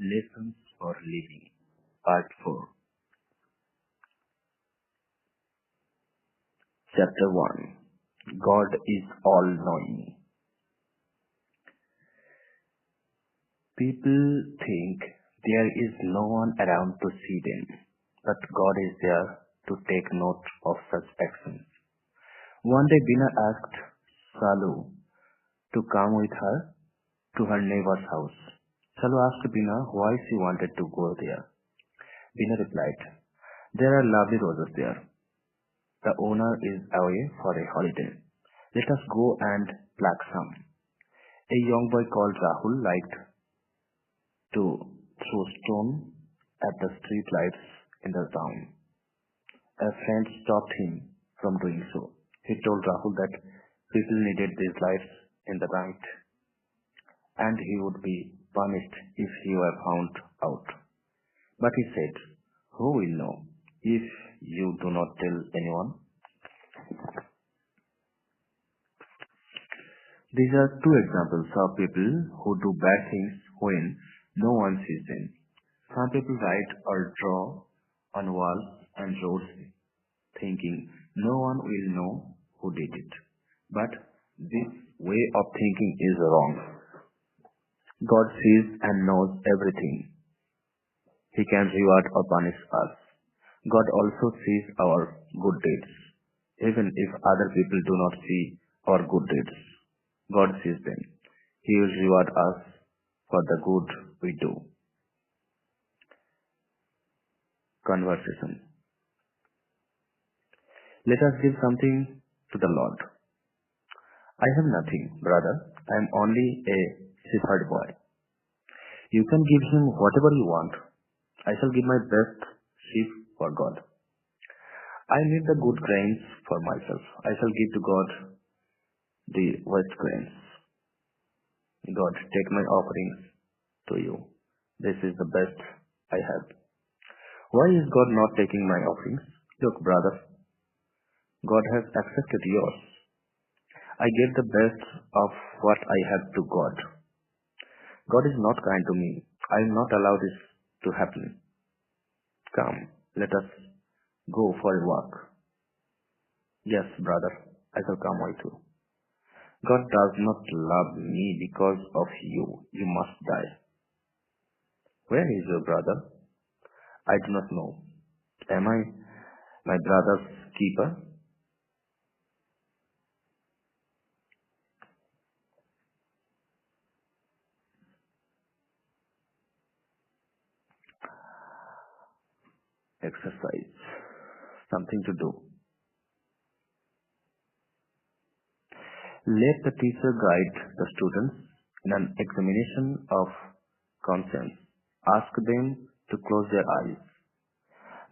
Lessons for Living, Part 4, Chapter 1. God is all-knowing. People think there is no one around to see them, but God is there to take note of such actions. One day Bina asked Salu to come with her to her neighbor's house. Salu asked Bina why she wanted to go there. Bina replied, "There are lovely roses there. The owner is away for a holiday. Let us go and pluck some." A young boy called Rahul liked to throw stone at the street lights in the town. A friend stopped him from doing so. He told Rahul that people needed these lights in the night, and he would be punished if he were found out. But he said, "Who will know if you do not tell anyone?" These are two examples of people who do bad things when no one sees them. Some people write or draw on walls and roads thinking no one will know who did it. But this way of thinking is wrong. God sees and knows everything. He can reward or punish us. God also sees our good deeds. Even if other people do not see our good deeds, God sees them. He will reward us for the good we do. Conversation. Let us give something to the Lord. "I have nothing, brother. I am only a shepherd boy." "You can give him whatever you want. I shall give my best sheep for God. I need the good grains for myself. I shall give to God the worst grains. God, take my offerings to you. This is the best I have." "Why is God not taking my offerings?" "Look, brother, God has accepted yours. I gave the best of what I have to God. God is not kind to me. I will not allow this to happen. Come, let us go for a walk." "Yes, brother, I shall come with you." "God does not love me because of you. You must die." "Where is your brother?" "I do not know. Am I my brother's keeper?" Exercise. Something to do. Let the teacher guide the students in an examination of conscience. Ask them to close their eyes.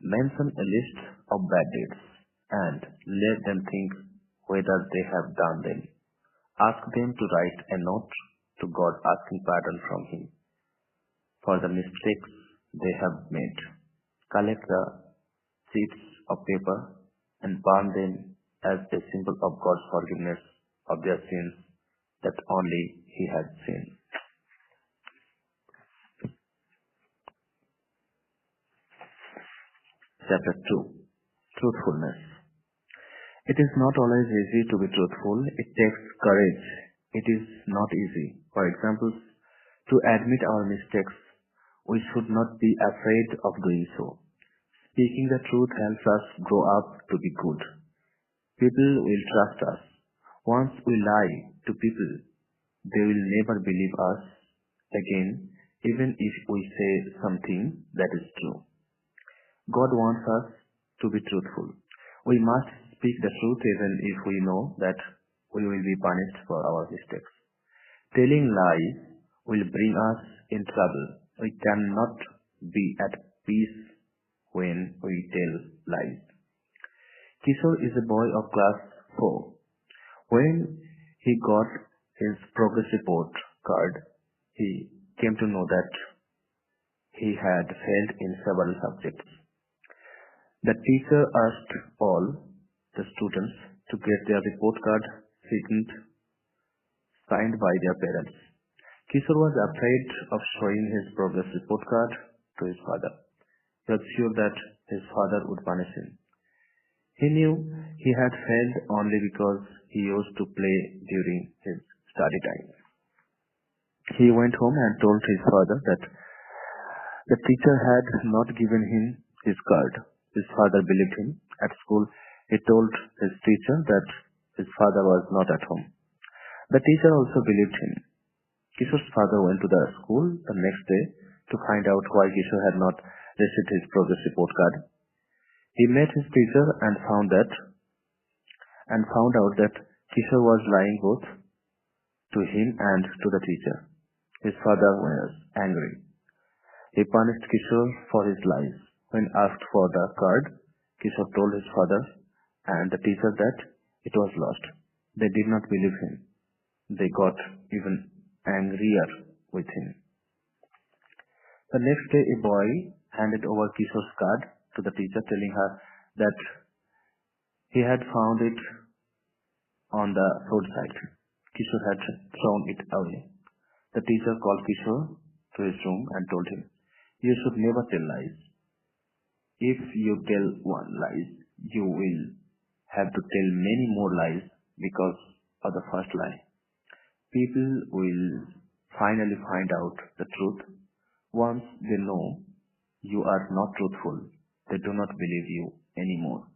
Mention a list of bad deeds and let them think whether they have done them. Ask them to write a note to God asking pardon from Him for the mistakes they have made. Collect the sheets of paper and burn them as a symbol of God's forgiveness of their sins that only He had seen. Chapter 2. Truthfulness. It is not always easy to be truthful. It takes courage. It is not easy. For example, to admit our mistakes. We should not be afraid of doing so. Speaking the truth helps us grow up to be good. People will trust us. Once we lie to people, they will never believe us again, even if we say something that is true. God wants us to be truthful. We must speak the truth even if we know that we will be punished for our mistakes. Telling lies will bring us in trouble. We cannot be at peace when we tell lies. Kishore is a boy of class 4. When he got his progress report card, he came to know that he had failed in several subjects. The teacher asked all the students to get their report card signed by their parents. Kishore was afraid of showing his progress report card to his father. He was sure that his father would punish him. He knew he had failed only because he used to play during his study time. He went home and told his father that the teacher had not given him his card. His father believed him. At school, he told his teacher that his father was not at home. The teacher also believed him. Kishore's father went to the school the next day to find out why Kishore had not received his progress report card. He met his teacher and found out that Kishore was lying both to him and to the teacher. His father was angry. He punished Kishore for his lies. When asked for the card, Kishore told his father and the teacher that it was lost. They did not believe him. They got even angrier with him. The next day, a boy handed over Kishore's card to the teacher, telling her that he had found it on the roadside. Kishore had thrown it away. The teacher called Kishore to his room and told him, "You should never tell lies. If you tell one lie, you will have to tell many more lies because of the first lie. People will finally find out the truth. Once they know you are not truthful, they do not believe you anymore."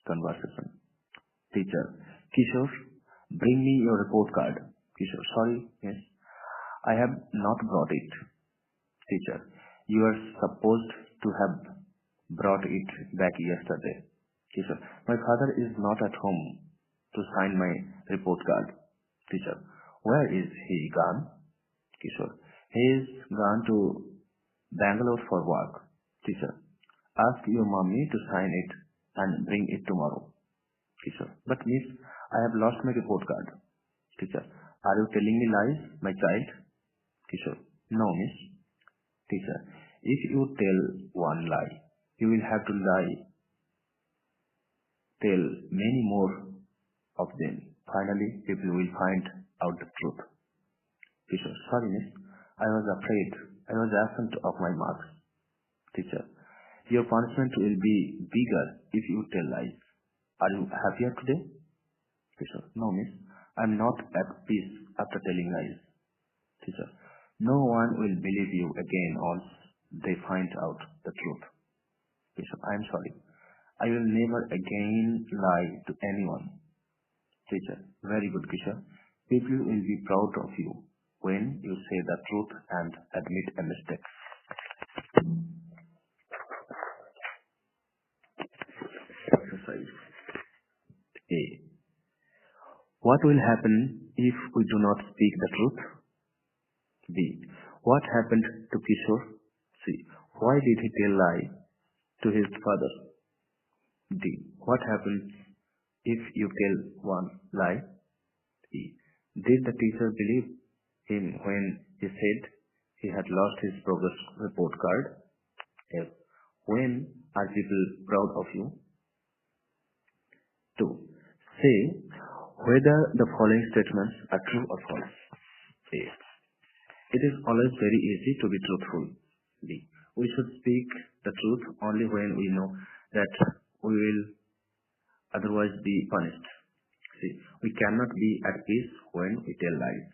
Conversation. Teacher: "Kishore, bring me your report card." Kishore: "Sorry, yes, I have not brought it." Teacher: "You are supposed to have brought it back yesterday." Kishore: "My father is not at home to sign my report card." Teacher: "Where is he gone?" Kishore: "He is gone to Bangalore for work." Teacher: "Ask your mommy to sign it and bring it tomorrow." Kishore: "But miss, I have lost my report card." Teacher: "Are you telling me lies, my child?" Kishore: "No, miss." Teacher: "If you tell one lie, you will have to tell many more of them. Finally, people will find out the truth." Kishore: "Sorry, miss. I was afraid. I was absent of my marks." Teacher: "Your punishment will be bigger if you tell lies. Are you happier today?" Kishore: "No, miss. I am not at peace after telling lies." Teacher: "No one will believe you again once they find out the truth." Kishore: "I am sorry. I will never again lie to anyone." Teacher: "Very good, Kishore. People will be proud of you when you say the truth and admit a mistake." Exercise A. What will happen if we do not speak the truth? B. What happened to Kishore? C. Why did he tell lie to his father? D. What happens if you tell one lie? E. Did the teacher believe him when he said he had lost his progress report card? F. When are people proud of you? 2. Say whether the following statements are true or false. A. It is always very easy to be truthful. B. We should speak the truth only when we know that we will otherwise be punished. C. We cannot be at peace when we tell lies.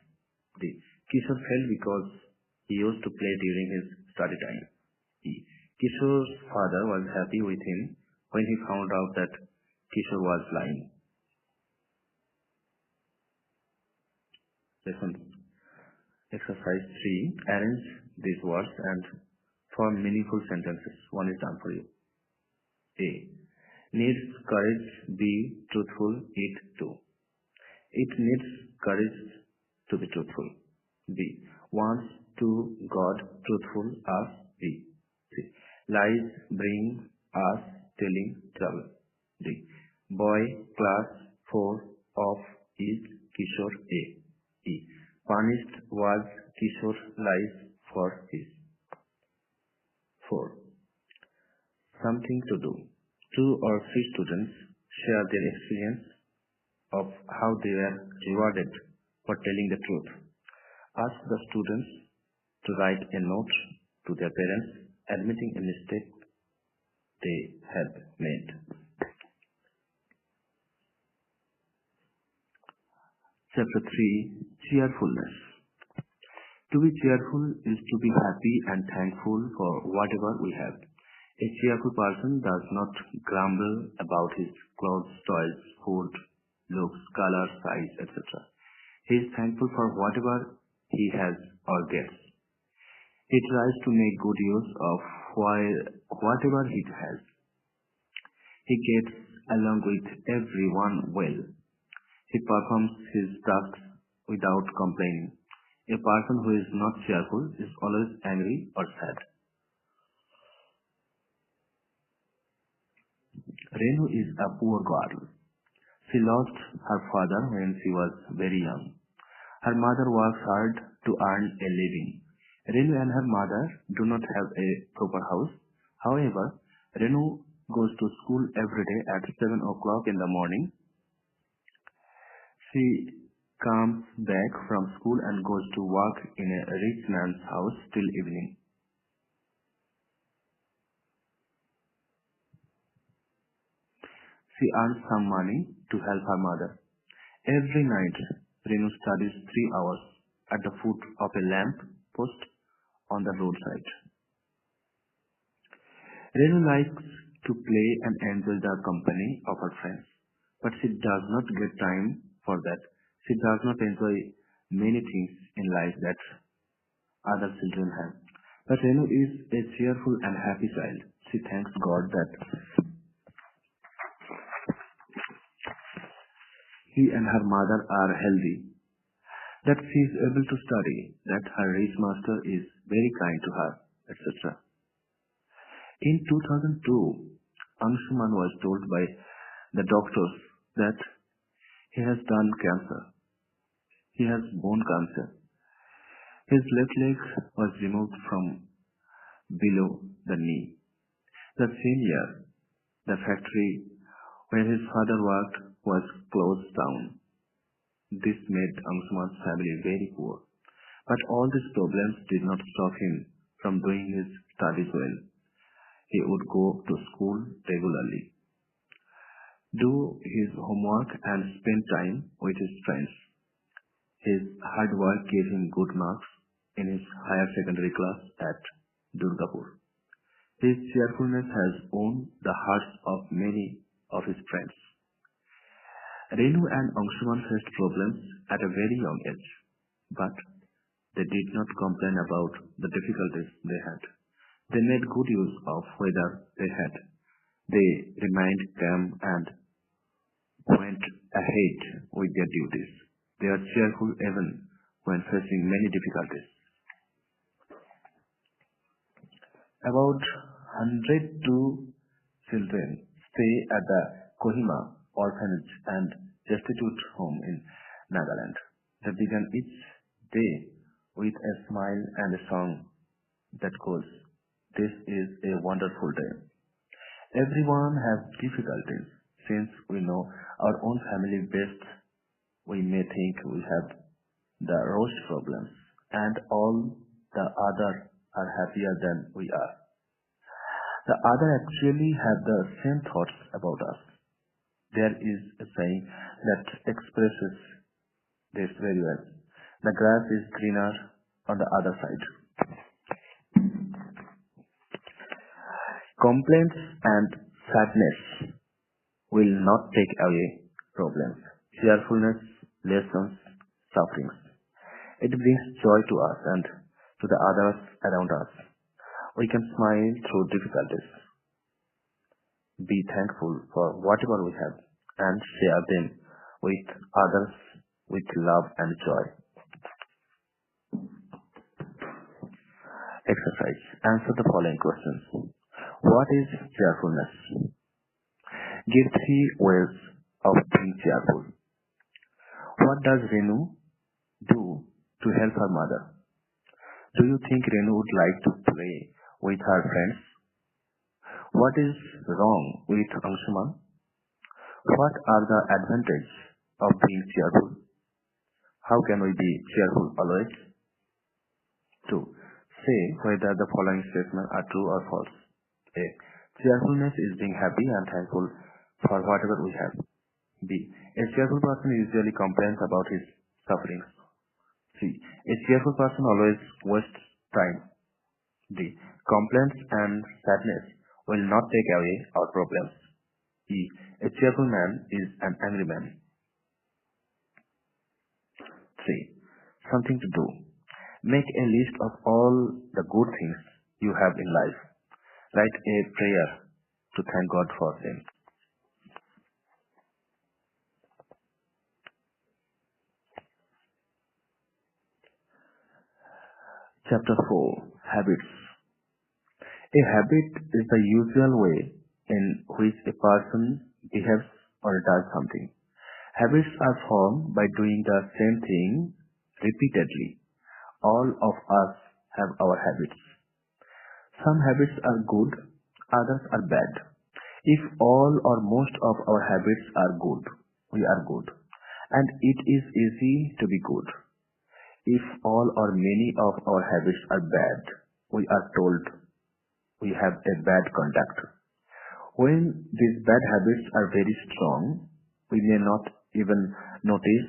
D. Kishore failed because he used to play during his study time. E. Kishore's father was happy with him when he found out that Kishore was lying. Lesson Exercise 3. Arrange these words and form meaningful sentences. One is done for you. A. Needs courage. B. Truthful. It too. It needs courage to be truthful. B. Wants to God truthful as B. C. Lies bring us telling trouble. D. Boy class 4 of is Kishore A. E. Punished was Kishore lies for his. 4. Something to do. 2 or 3 students share their experience of how they were rewarded for telling the truth. Ask the students to write a note to their parents admitting a mistake they have made. Chapter 3: Cheerfulness. To be cheerful is to be happy and thankful for whatever we have. A cheerful person does not grumble about his clothes, toys, food, looks, color, size, etc. He is thankful for whatever he has or gets. He tries to make good use of whatever he has. He gets along with everyone well. He performs his tasks without complaining. A person who is not cheerful is always angry or sad. Renu is a poor girl. She lost her father when she was very young. Her mother works hard to earn a living. Renu and her mother do not have a proper house. However, Renu goes to school every day at 7 o'clock in the morning. She comes back from school and goes to work in a rich man's house till evening. She earns some money to help her mother. Every night, Renu studies 3 hours at the foot of a lamp post on the roadside. Renu likes to play and enjoy the company of her friends, but she does not get time for that. She does not enjoy many things in life that other children have. But Renu is a cheerful and happy child. She thanks God that he and her mother are healthy, that she is able to study, that her rich master is very kind to her, etc. In 2002, Anshuman was told by the doctors that he has done cancer. He has bone cancer. His left leg was removed from below the knee. The same year, the factory where his father worked was closed down. This made Anshuman's family very poor. But all these problems did not stop him from doing his studies well. He would go to school regularly, do his homework and spend time with his friends. His hard work gave him good marks in his higher secondary class at Durgapur. His cheerfulness has won the hearts of many of his friends. Renu and Anshuman faced problems at a very young age, but they did not complain about the difficulties they had. They made good use of whatever they had. They remained calm and went ahead with their duties. They are cheerful even when facing many difficulties. About 102 children stay at the Kohima orphanage and destitute home in Nagaland. They began each day with a smile and a song that goes, "This is a wonderful day." Everyone has difficulties. Since we know our own family best, we may think we have the worst problems, and all the others are happier than we are. The other actually have the same thoughts about us. There is a saying that expresses this very well. The grass is greener on the other side. Complaints and sadness will not take away problems. Cheerfulness lessens sufferings. It brings joy to us and to the others around us. We can smile through difficulties, be thankful for whatever we have, and share them with others with love and joy. Exercise. Answer the following questions. What is cheerfulness? Give 3 ways of being cheerful. What does Renu do to help her mother? Do you think Renu would like to play with her friends? What is wrong with Anshuman? What are the advantages of being cheerful? How can we be cheerful always? 2. Say whether the following statements are true or false. A. Cheerfulness is being happy and thankful for whatever we have. B. A cheerful person usually complains about his sufferings. C. A cheerful person always wastes time. D. Complaints and sadness will not take away our problems. E. A cheerful man is an angry man. 3. Something to do. Make a list of all the good things you have in life. Write a prayer to thank God for them. Chapter 4. Habits. A habit is the usual way in which a person behaves or does something. Habits are formed by doing the same thing repeatedly. All of us have our habits. Some habits are good, others are bad. If all or most of our habits are good, we are good, and it is easy to be good. If all or many of our habits are bad, we are told we have a bad conduct. When these bad habits are very strong, we may not even notice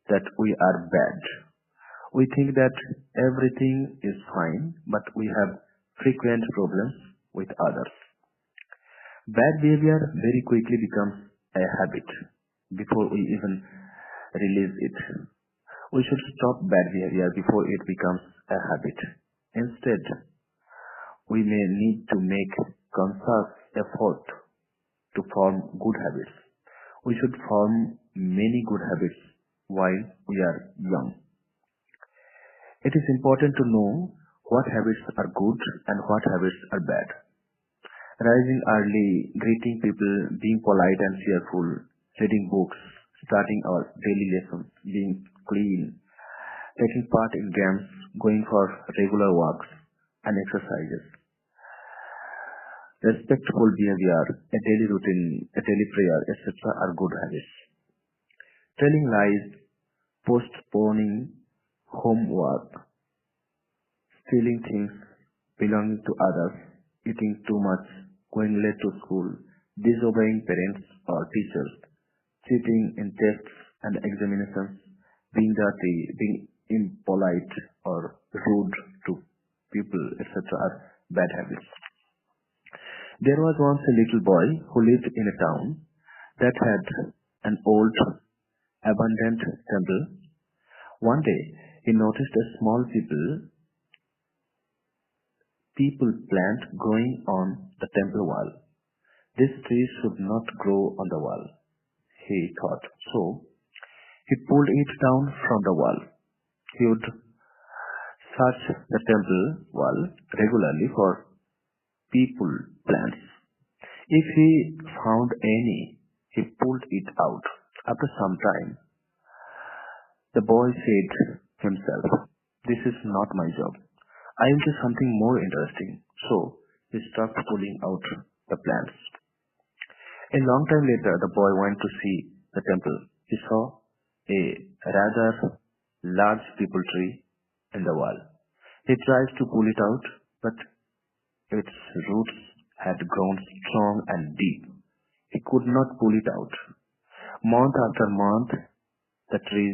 that we are bad. We think that everything is fine, but we have frequent problems with others. Bad behavior very quickly becomes a habit before we even realize it. We should stop bad behavior before it becomes a habit. Instead, we may need to make conscious effort to form good habits. We should form many good habits while we are young. It is important to know what habits are good and what habits are bad. Rising early, greeting people, being polite and cheerful, reading books, starting our daily lessons, being clean, taking part in games, going for regular walks and exercises, respectful behavior, a daily routine, a daily prayer, etc. are good habits. Telling lies, postponing homework, stealing things belonging to others, eating too much, going late to school, disobeying parents or teachers, cheating in tests and examinations, being dirty, being impolite or rude to people, etc. are bad habits. There was once a little boy who lived in a town that had an old, abandoned temple. One day, he noticed a small people plant growing on the temple wall. This tree should not grow on the wall, he thought. So, he pulled it down from the wall. He would search the temple wall regularly for people plants. If he found any, he pulled it out. After some time, the boy said to himself, "This is not my job. I will do something more interesting." So he stopped pulling out the plants. A long time later, the boy went to see the temple. He saw a rather large peepal tree in the wall. He tried to pull it out, but its roots had grown strong and deep. He could not pull it out. Month after month, the tree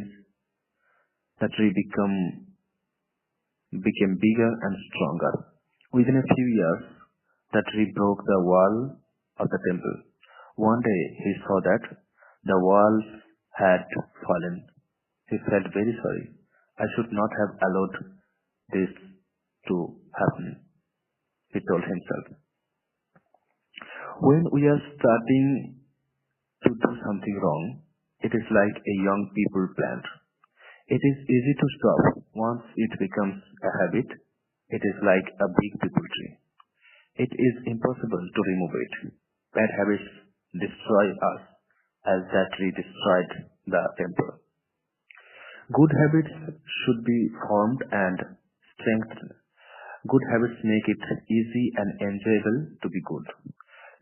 became bigger and stronger. Within a few years, the tree broke the wall of the temple. One day he saw that the walls had fallen. He felt very sorry. I should not have allowed this to happen, he told himself. When we are starting to do something wrong, it is like a young people plant. It is easy to stop. Once it becomes a habit, it is like a big peepal tree. It is impossible to remove it. Bad habits destroy us as that tree destroyed the temple. Good habits should be formed and strengthened. Good habits make it easy and enjoyable to be good.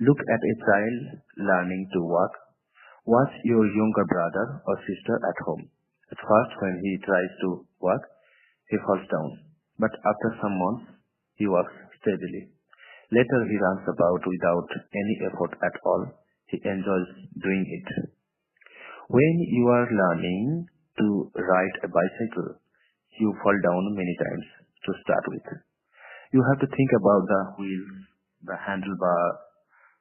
Look at a child learning to walk. Watch your younger brother or sister at home. At first, when he tries to work, he falls down, but after some months, he works steadily. Later, he runs about without any effort at all. He enjoys doing it. When you are learning to ride a bicycle, you fall down many times to start with. You have to think about the wheels, the handlebar,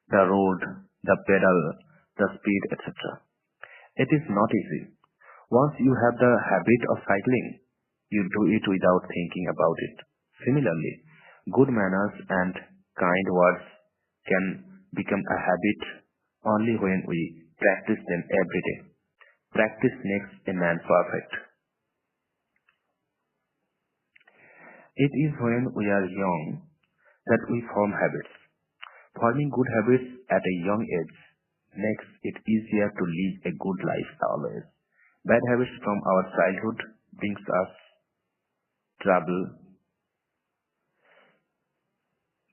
the road, the pedal, the speed, etc. It is not easy. Once you have the habit of cycling, you do it without thinking about it. Similarly, good manners and kind words can become a habit only when we practice them every day. Practice makes a man perfect. It is when we are young that we form habits. Forming good habits at a young age makes it easier to live a good life always. Bad habits from our childhood brings us trouble,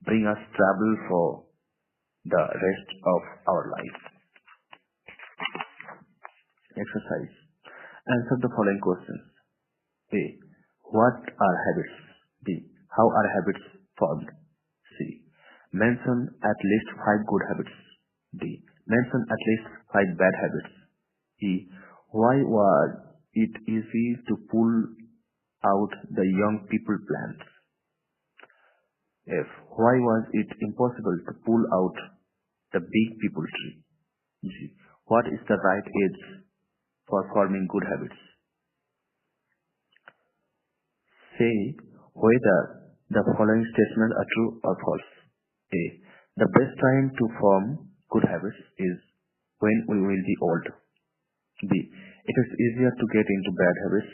bring us trouble for the rest of our life. Exercise. Answer the following questions. A. What are habits? B. How are habits formed? C. Mention at least 5 good habits. D. Mention at least 5 bad habits. E. Why was it easy to pull out the young people plans? F. Why was it impossible to pull out the big people tree? G. What is the right age for forming good habits? Say whether the following statements are true or false. A. The best time to form good habits is when we will be old. B. It is easier to get into bad habits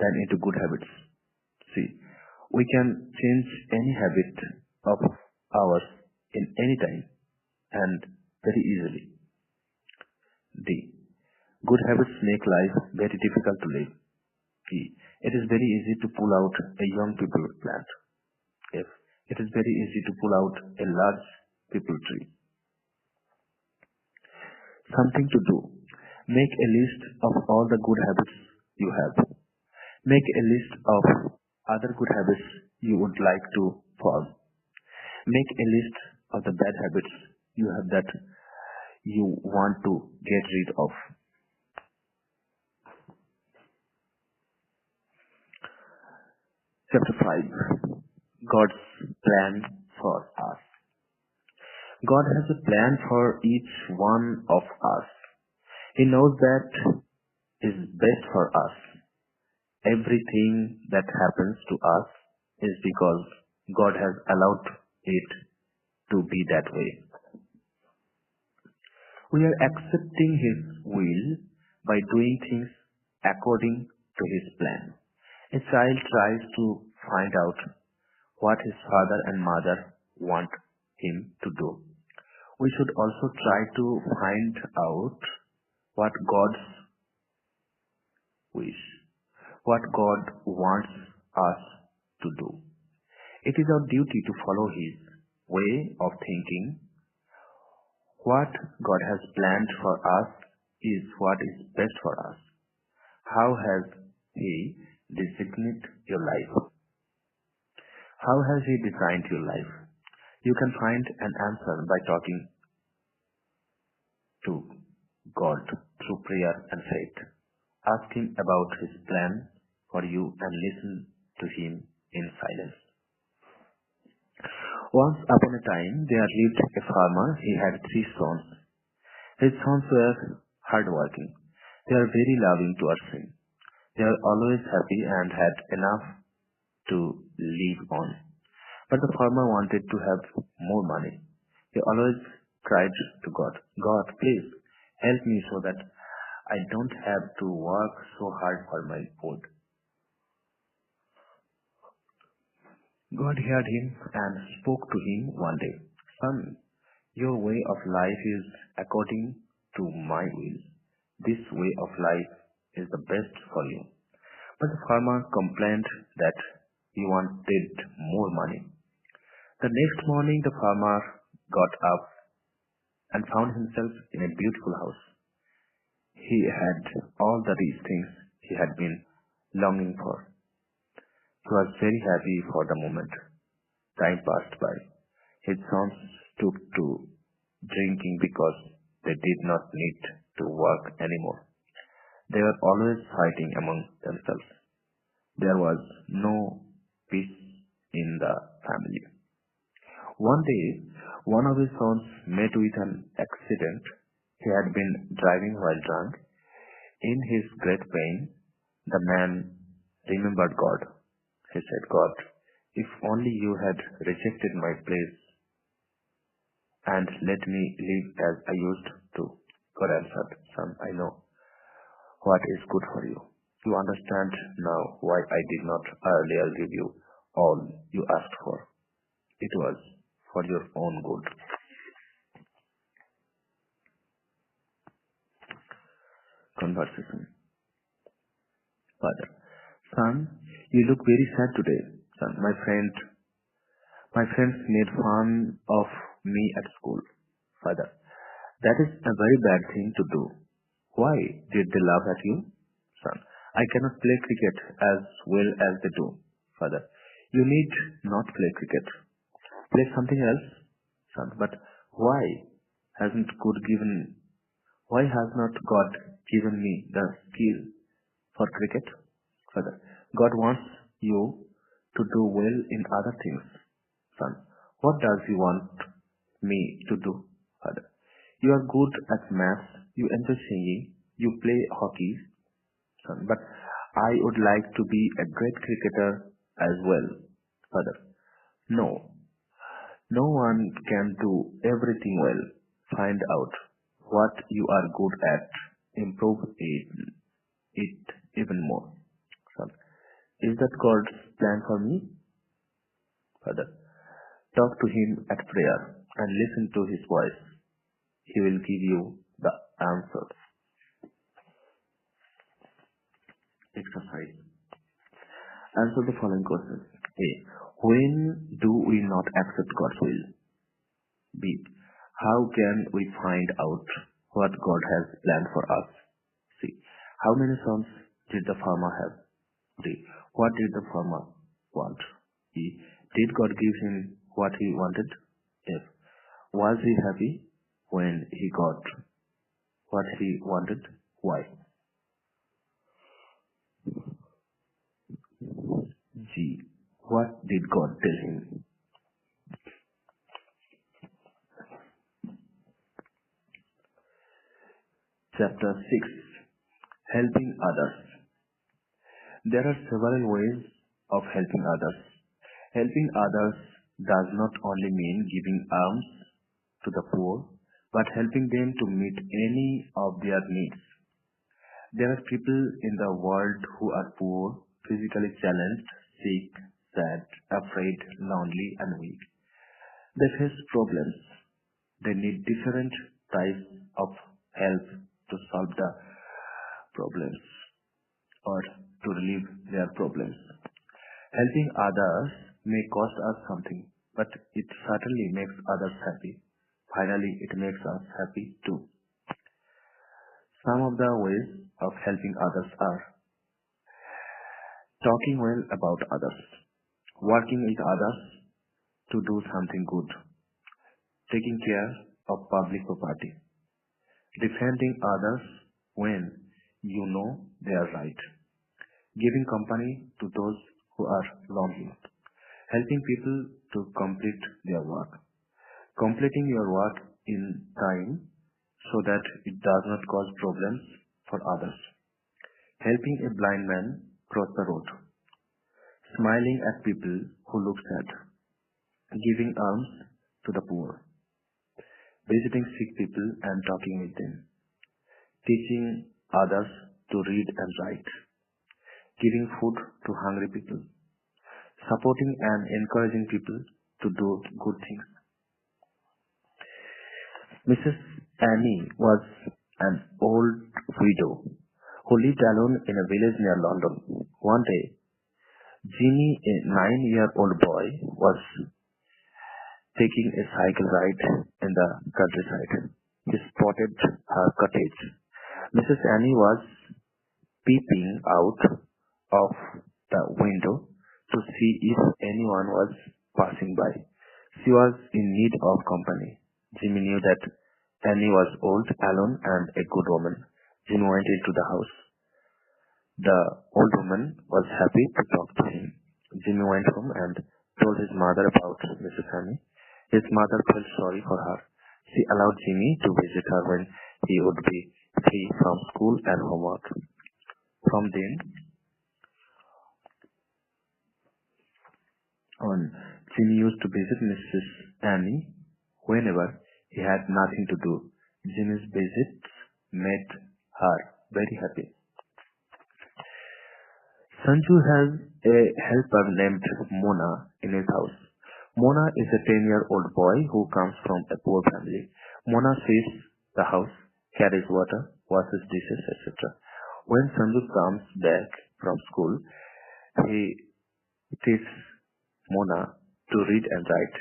than into good habits. C. We can change any habit of ours in any time and very easily. D. Good habits make life very difficult to live. E. It is very easy to pull out a young people plant. F. It is very easy to pull out a large people tree. Something to do. Make a list of all the good habits you have. Make a list of other good habits you would like to form. Make a list of the bad habits you have that you want to get rid of. Chapter 5. God's plan for us. God has a plan for each one of us. He knows that is best for us. Everything that happens to us is because God has allowed it to be that way. We are accepting His will by doing things according to His plan. A child tries to find out what his father and mother want him to do. We should also try to find out what God's wish, what God wants us to do. It is our duty to follow His way of thinking. What God has planned for us is what is best for us. How has He designed your life? How has He designed your life? You can find an answer by talking to God through prayer and faith. Ask Him about His plan for you and listen to Him in silence. Once upon a time, there lived a farmer. He had 3 sons. His sons were hardworking. They are very loving towards him. They are always happy and had enough to live on. But the farmer wanted to have more money. He always cried to God, God, please help me so that I don't have to work so hard for my food. God heard him and spoke to him one day. Son, your way of life is according to my will. This way of life is the best for you. But the farmer complained that he wanted more money. The next morning the farmer got up and found himself in a beautiful house. He had all the rich things he had been longing for. He was very happy for the moment. Time passed by. His sons took to drinking because they did not need to work anymore. They were always fighting among themselves. There was no peace in the family. One day, one of his sons met with an accident. He had been driving while drunk. In his great pain, the man remembered God. He said, God, if only you had rejected my place and let me live as I used to. God answered, Son, I know what is good for you. You understand now why I did not earlier give you all you asked for. It was for your own good. Conversation. Father, Son, you look very sad today. Son, my friends made fun of me at school. Father, that is a very bad thing to do. Why did they laugh at you? Son, I cannot play cricket as well as they do. Father, you need not play cricket. Play something else. Son, but why why has not God given me the skill for cricket? Father, God wants you to do well in other things. Son, what does He want me to do? Father, you are good at maths, you enjoy singing, you play hockey. Son, but I would like to be a great cricketer as well. Father, no, no one can do everything well. Find out what you are good at, improve it even more. Son, is that God's plan for me? Father, talk to Him at prayer and listen to His voice. He will give you the answers. Exercise. Answer the following questions. A. When do we not accept God's will? B. How can we find out what God has planned for us? C. How many sons did the farmer have? D. What did the farmer want? E. Did God give him what he wanted? F. Was he happy when he got what he wanted? Why? G. What did God tell him? Chapter 6. Helping others. There are several ways of helping others. Helping others does not only mean giving alms to the poor, but helping them to meet any of their needs. There are people in the world who are poor, physically challenged, sick, sad, afraid, lonely, and weak. They face problems. They need different types of help to solve the problems or to relieve their problems. Helping others may cost us something, but it certainly makes others happy. Finally, it makes us happy too. Some of the ways of helping others are talking well about others, working with others to do something good, taking care of public property, defending others when you know they are right, giving company to those who are lonely, helping people to complete their work, completing your work in time so that it does not cause problems for others, helping a blind man cross the road, smiling at people who look sad, giving alms to the poor, visiting sick people and talking with them, teaching others to read and write, giving food to hungry people, supporting and encouraging people to do good things. Mrs. Annie was an old widow who lived alone in a village near London. One day, Jimmy, a 9-year-old boy, was taking a cycle ride in the countryside. He spotted her cottage. Mrs. Annie was peeping out of the window to see if anyone was passing by. She was in need of company. Jimmy knew that Annie was old, alone, and a good woman. Jimmy went into the house. The old woman was happy to talk to him. Jimmy went home and told his mother about Mrs. Annie. His mother felt sorry for her. She allowed Jimmy to visit her when he would be free from school and homework. From then on, Jimmy used to visit Mrs. Annie whenever he had nothing to do. Jimmy's visits made her very happy. Sanju has a helper named Mona in his house. Mona is a 10-year-old boy who comes from a poor family. Mona sweeps the house, carries water, washes dishes, etc. When Sanju comes back from school, he teaches Mona to read and write.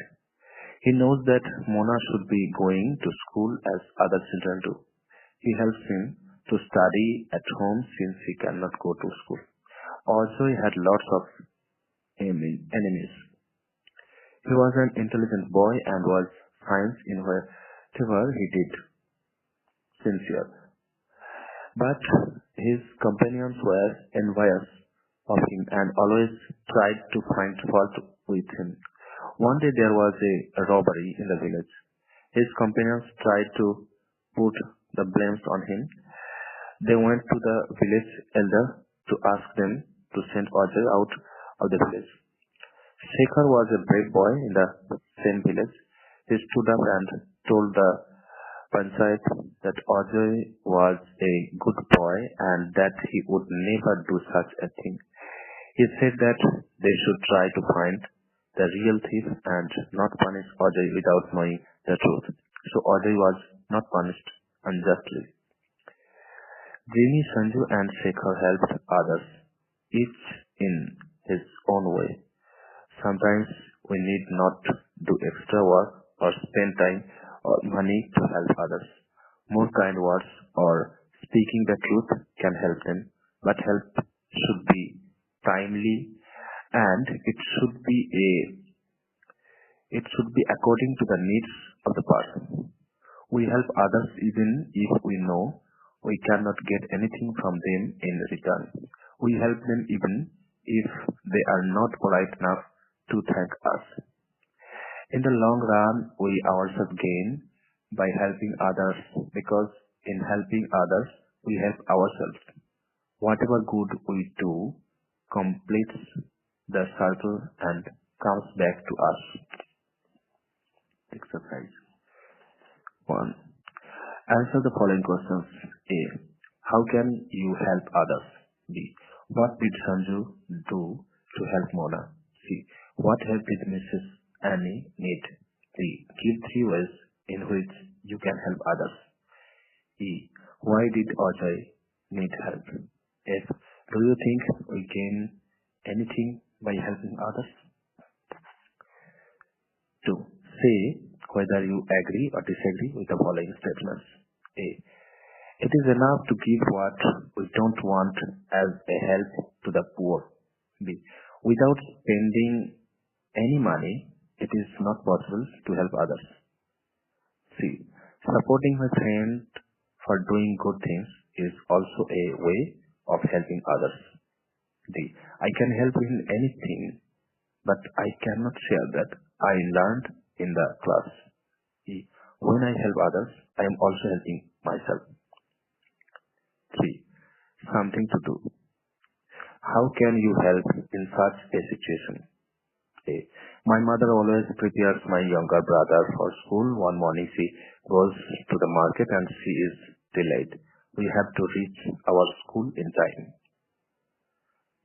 He knows that Mona should be going to school as other children do. He helps him to study at home since he cannot go to school. Also, he had lots of enemies. He was an intelligent boy and was science in whatever he did, sincere. But his companions were envious of him and always tried to find fault with him. One day there was a robbery in the village. His companions tried to put the blames on him. They went to the village elder to ask them to send Ajay out of the village. Shekhar was a brave boy in the same village. He stood up and told the Panchayat that Ajay was a good boy and that he would never do such a thing. He said that they should try to find the real thief and not punish Ajay without knowing the truth. So Ajay was not punished unjustly. Jimmy, Sanju and Shekhar helped others, each in his own way. Sometimes we need not do extra work or spend time or money to help others. More kind words or speaking the truth can help them, but help should be timely and it should be according to the needs of the person. We help others even if we know we cannot get anything from them in return. We help them even if they are not polite enough to thank us. In the long run, we ourselves gain by helping others because in helping others, we help ourselves. Whatever good we do completes the circle and comes back to us. Exercise 1. Answer the following questions. A. How can you help others? B. What did Sanju do to help Mona? C. What help did Mrs. Annie need? D. Give 3 ways in which you can help others. E. Why did Ajay need help? F. Do you think we gain anything by helping others? 2. Say whether you agree or disagree with the following statements. A. It is enough to give what we don't want as a help to the poor. B. Without spending any money, it is not possible to help others. C. Supporting my friend for doing good things is also a way of helping others. D. I can help in anything, but I cannot share that I learned in the class. E. When I help others, I am also helping myself. 3. Something to do. How can you help in such a situation? A. My mother always prepares my younger brother for school. One morning she goes to the market and she is delayed. We have to reach our school in time.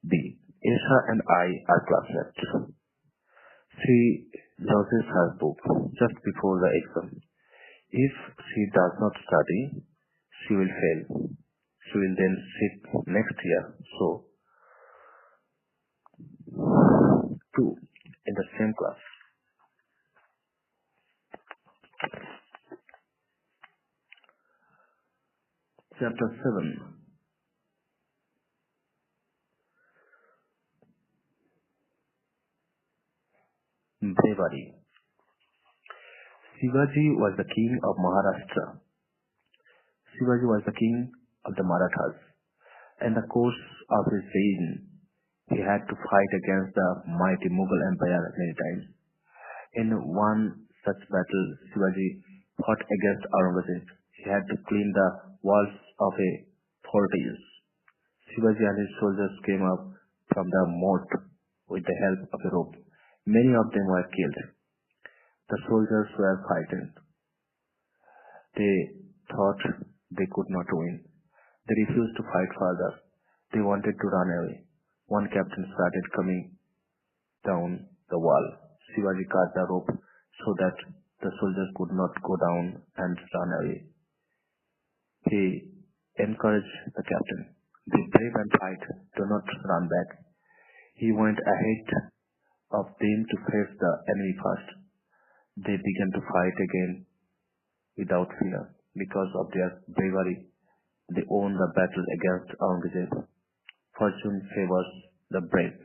B. Esha and I are classmates. She loses her book just before the exam. If she does not study, she will fail. She will then sit next year. So, 2. In the same class. Chapter 7. Bravery. Shivaji was the king of Maharashtra. Shivaji was the king of the Marathas. In the course of his reign, he had to fight against the mighty Mughal Empire many times. In one such battle, Shivaji fought against Aurangzeb. He had to clean the walls of a fortress. Shivaji and his soldiers came up from the moat with the help of a rope. Many of them were killed. The soldiers were frightened. They thought they could not win. They refused to fight further. They wanted to run away. One captain started coming down the wall. Shivaji cut the rope so that the soldiers could not go down and run away. He encouraged the captain. Be brave and fight. Do not run back. He went ahead of them to face the enemy first. They began to fight again without fear. Because of their bravery, they won the battle against Aurangzeb. Fortune favors the brave.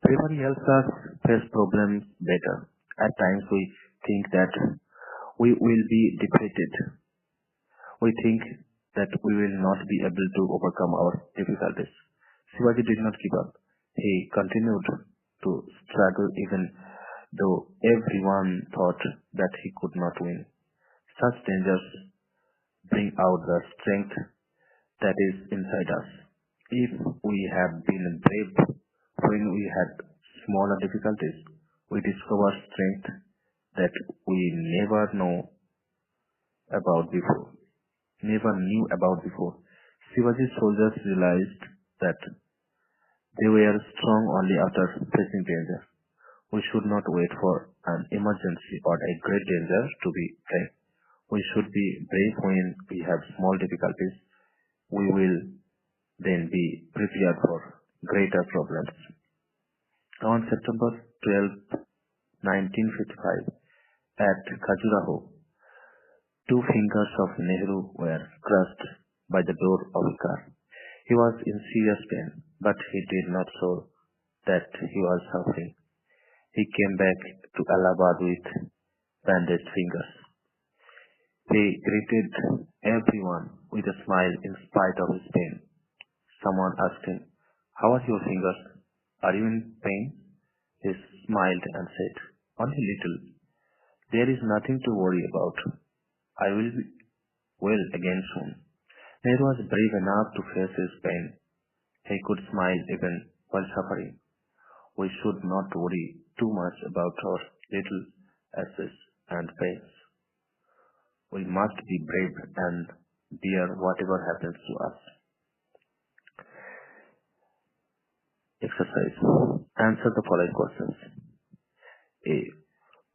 Bravery helps us face problems better. At times we think that we will be defeated. We think that we will not be able to overcome our difficulties. Shivaji did not give up. He continued to struggle even though everyone thought that he could not win. Such dangers bring out the strength that is inside us. If we have been brave when we had smaller difficulties, we discover strength that we never knew about before. Shivaji's soldiers realized that they were strong only after facing danger. We should not wait for an emergency or a great danger to be brave. We should be brave when we have small difficulties. We will then be prepared for greater problems. On September 12, 1955, at Khajuraho, two fingers of Nehru were crushed by the door of a car. He was in serious pain, but he did not show that he was suffering. He came back to Allahabad with bandaged fingers. He greeted everyone with a smile in spite of his pain. Someone asked him, "How are your fingers? Are you in pain?" He smiled and said, "Only little. There is nothing to worry about. I will be well again soon." Nehru was brave enough to face his pain. He could smile even while suffering. We should not worry too much about our little aches and pains. We must be brave and bear whatever happens to us. Exercise. Answer the following questions. A.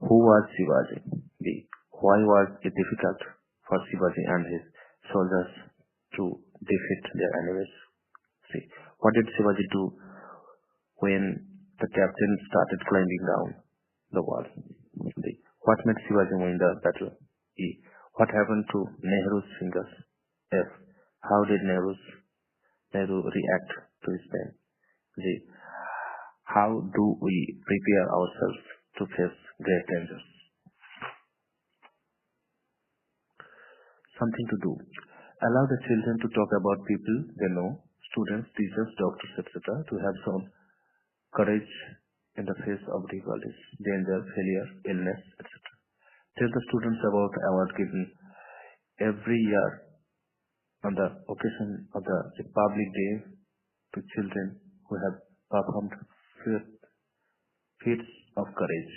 Who was Shivaji? B. Why was it difficult for Shivaji and his soldiers to defeat their enemies? C. What did Shivaji do when the captain started climbing down the wall? D. What made Shivaji win the battle? E. What happened to Nehru's fingers? F. How did Nehru react to his pain? G. How do we prepare ourselves to face great dangers? Something to do. Allow the children to talk about people they know, students, teachers, doctors, etc., to have shown courage in the face of difficulties, danger, failure, illness, etc. Tell the students about the award given every year on the occasion of the Republic Day to children who have performed feats of courage.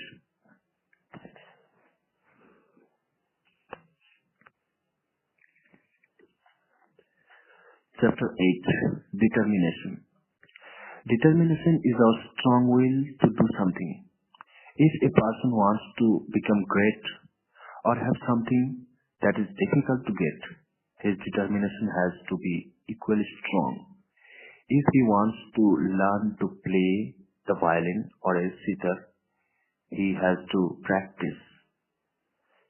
Chapter 8. Determination. Determination is our strong will to do something. If a person wants to become great or have something that is difficult to get, his determination has to be equally strong. If he wants to learn to play the violin or a sitar, he has to practice.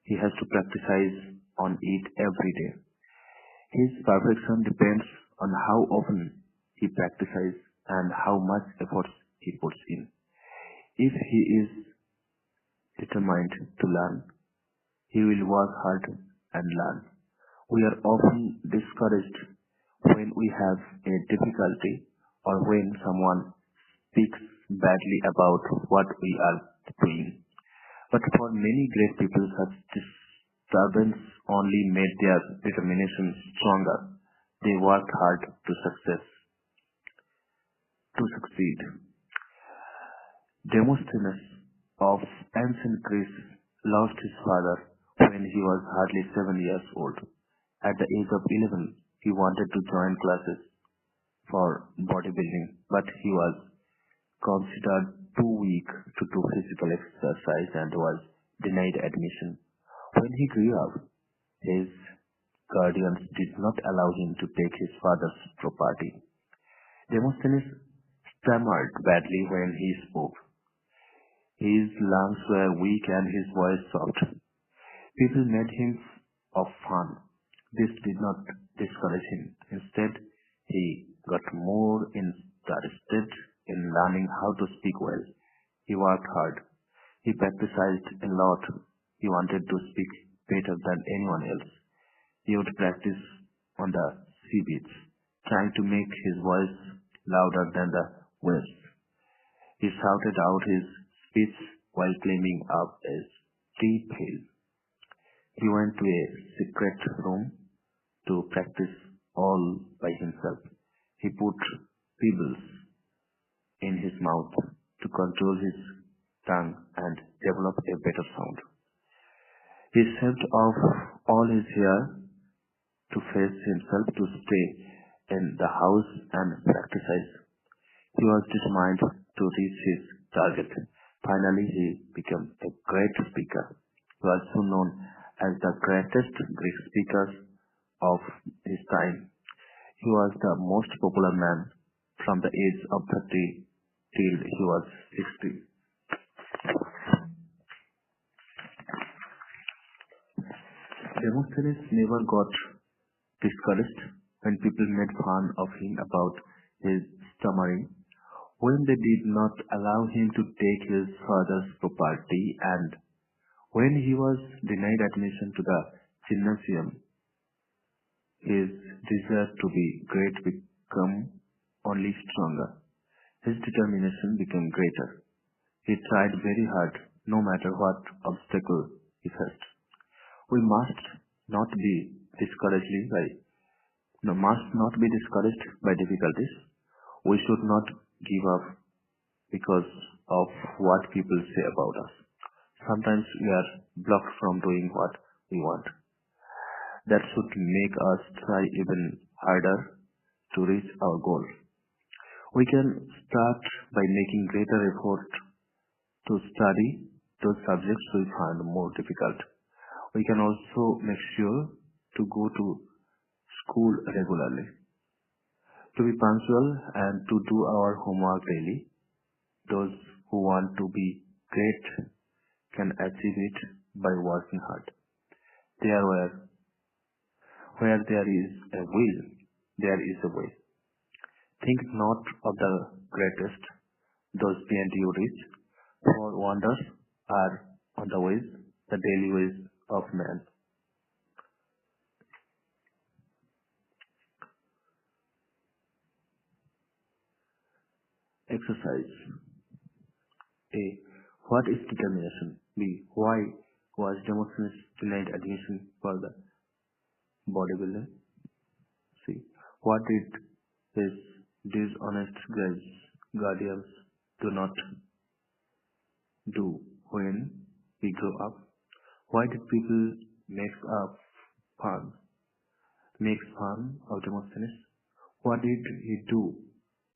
He has to practice on it every day. His perfection depends on how often he practices and how much effort he puts in. If he is determined to learn, he will work hard and learn. We are often discouraged when we have a difficulty or when someone speaks badly about what we are doing. But for many great people, such disturbance only made their determination stronger. They worked hard to succeed. Demosthenes of ancient Greece lost his father when he was hardly 7 years old. At the age of 11, he wanted to join classes for bodybuilding, but he was considered too weak to do physical exercise and was denied admission. When he grew up, his guardians did not allow him to take his father's property. Demosthenes stammered badly when he spoke. His lungs were weak and his voice soft. People made him of fun. This did not discourage him. Instead, he got more interested in learning how to speak well. He worked hard. He practiced a lot. He wanted to speak better than anyone else. He would practice on the sea beach, trying to make his voice louder than the waves. He shouted out his speech while climbing up a steep hill. He went to a secret room to practice all by himself. He put pebbles in his mouth to control his tongue and develop a better sound. He shaved off all his hair to face himself to stay in the house and practice. He was determined to reach his target. Finally, he became a great speaker. He was soon known as the greatest Greek speaker of his time. He was the most popular man from the age of 30 till he was 60. Demosthenes never got discouraged when people made fun of him about his stammering, when they did not allow him to take his father's property, and when he was denied admission to the gymnasium. His desire to be great became only stronger. His determination became greater. He tried very hard, no matter what obstacle he faced. We must not be discouraged by difficulties. We should not give up because of what people say about us. Sometimes we are blocked from doing what we want. That should make us try even harder to reach our goal. We can start by making greater effort to study those subjects we find more difficult. We can also make sure to go to school regularly, to be punctual and to do our homework daily. Those who want to be great can achieve it by working hard. Where there is a will, there is a way. Think not of the greatest, those beyond you reach, for wonders are on the ways, the daily ways of man. Exercise. A. What is determination? B. Why was Demosthenes denied admission for the bodybuilding? C. What did his dishonest guardians do not do when he grew up? Why did people fun, make fun of Demosthenes? What did he do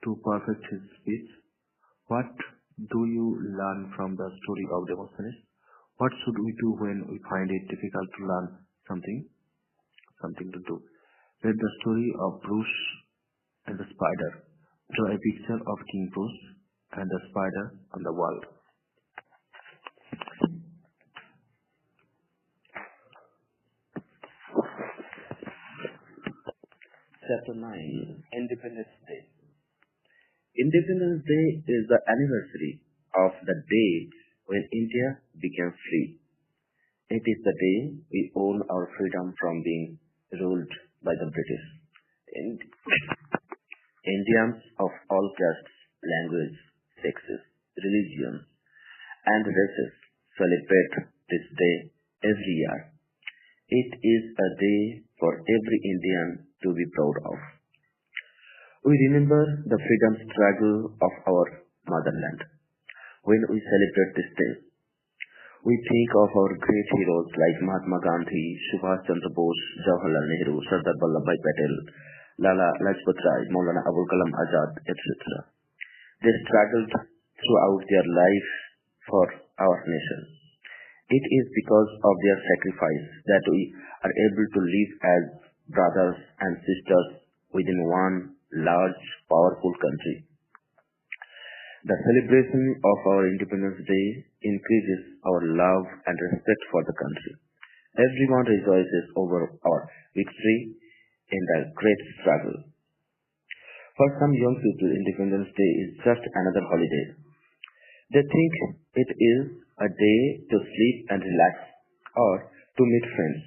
to perfect his speech? What do you learn from the story of Demosthenes? What should we do when we find it difficult to learn something to do? Read the story of Bruce and the spider. Draw a picture of King Bruce and the spider on the wall. Chapter 9. Independence Day. Independence Day is the anniversary of the day when India became free. It is the day we own our freedom from being ruled by the British. In- Indians of all castes, languages, sexes, religions, and races celebrate this day every year. It is a day for every Indian to be proud of. We remember the freedom struggle of our motherland. When we celebrate this day, we think of our great heroes like Mahatma Gandhi, Subhash Chandra Bose, Jawaharlal Nehru, Sardar Vallabhbhai Patel, Lala Lajpat Rai, Maulana Abul Kalam Azad, etc. They struggled throughout their life for our nation. It is because of their sacrifice that we are able to live as brothers and sisters within one large, powerful country. The celebration of our Independence Day increases our love and respect for the country. Everyone rejoices over our victory in the great struggle. For some young people, Independence Day is just another holiday. They think it is a day to sleep and relax or to meet friends.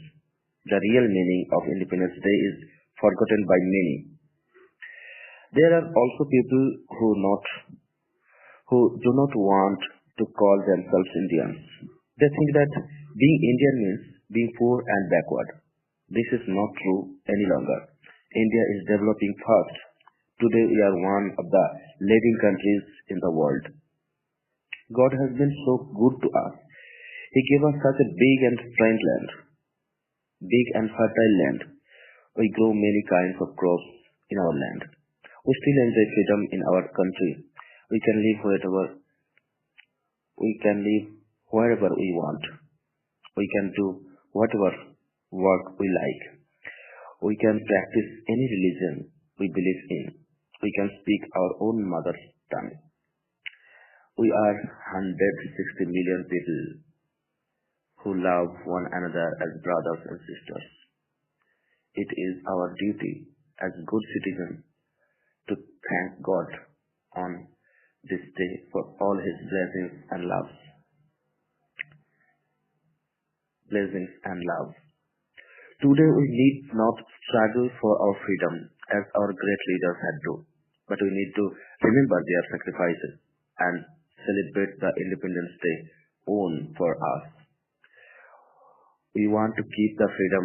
The real meaning of Independence Day is forgotten by many. There are also people who do not want to call themselves Indians. They think that being Indian means being poor and backward. This is not true any longer. India is developing fast. Today we are one of the leading countries in the world. God has been so good to us. He gave us such a big and fertile land. We grow many kinds of crops in our land. We still enjoy freedom in our country. We can live wherever we want. We can do whatever work we like. We can practice any religion we believe in. We can speak our own mother tongue. We are 160 million people who love one another as brothers and sisters. It is our duty as good citizens to thank God on this day for all His blessings and love. Today we need not struggle for our freedom as our great leaders had to, but we need to remember their sacrifices and celebrate the Independence Day won for us. We want to keep the freedom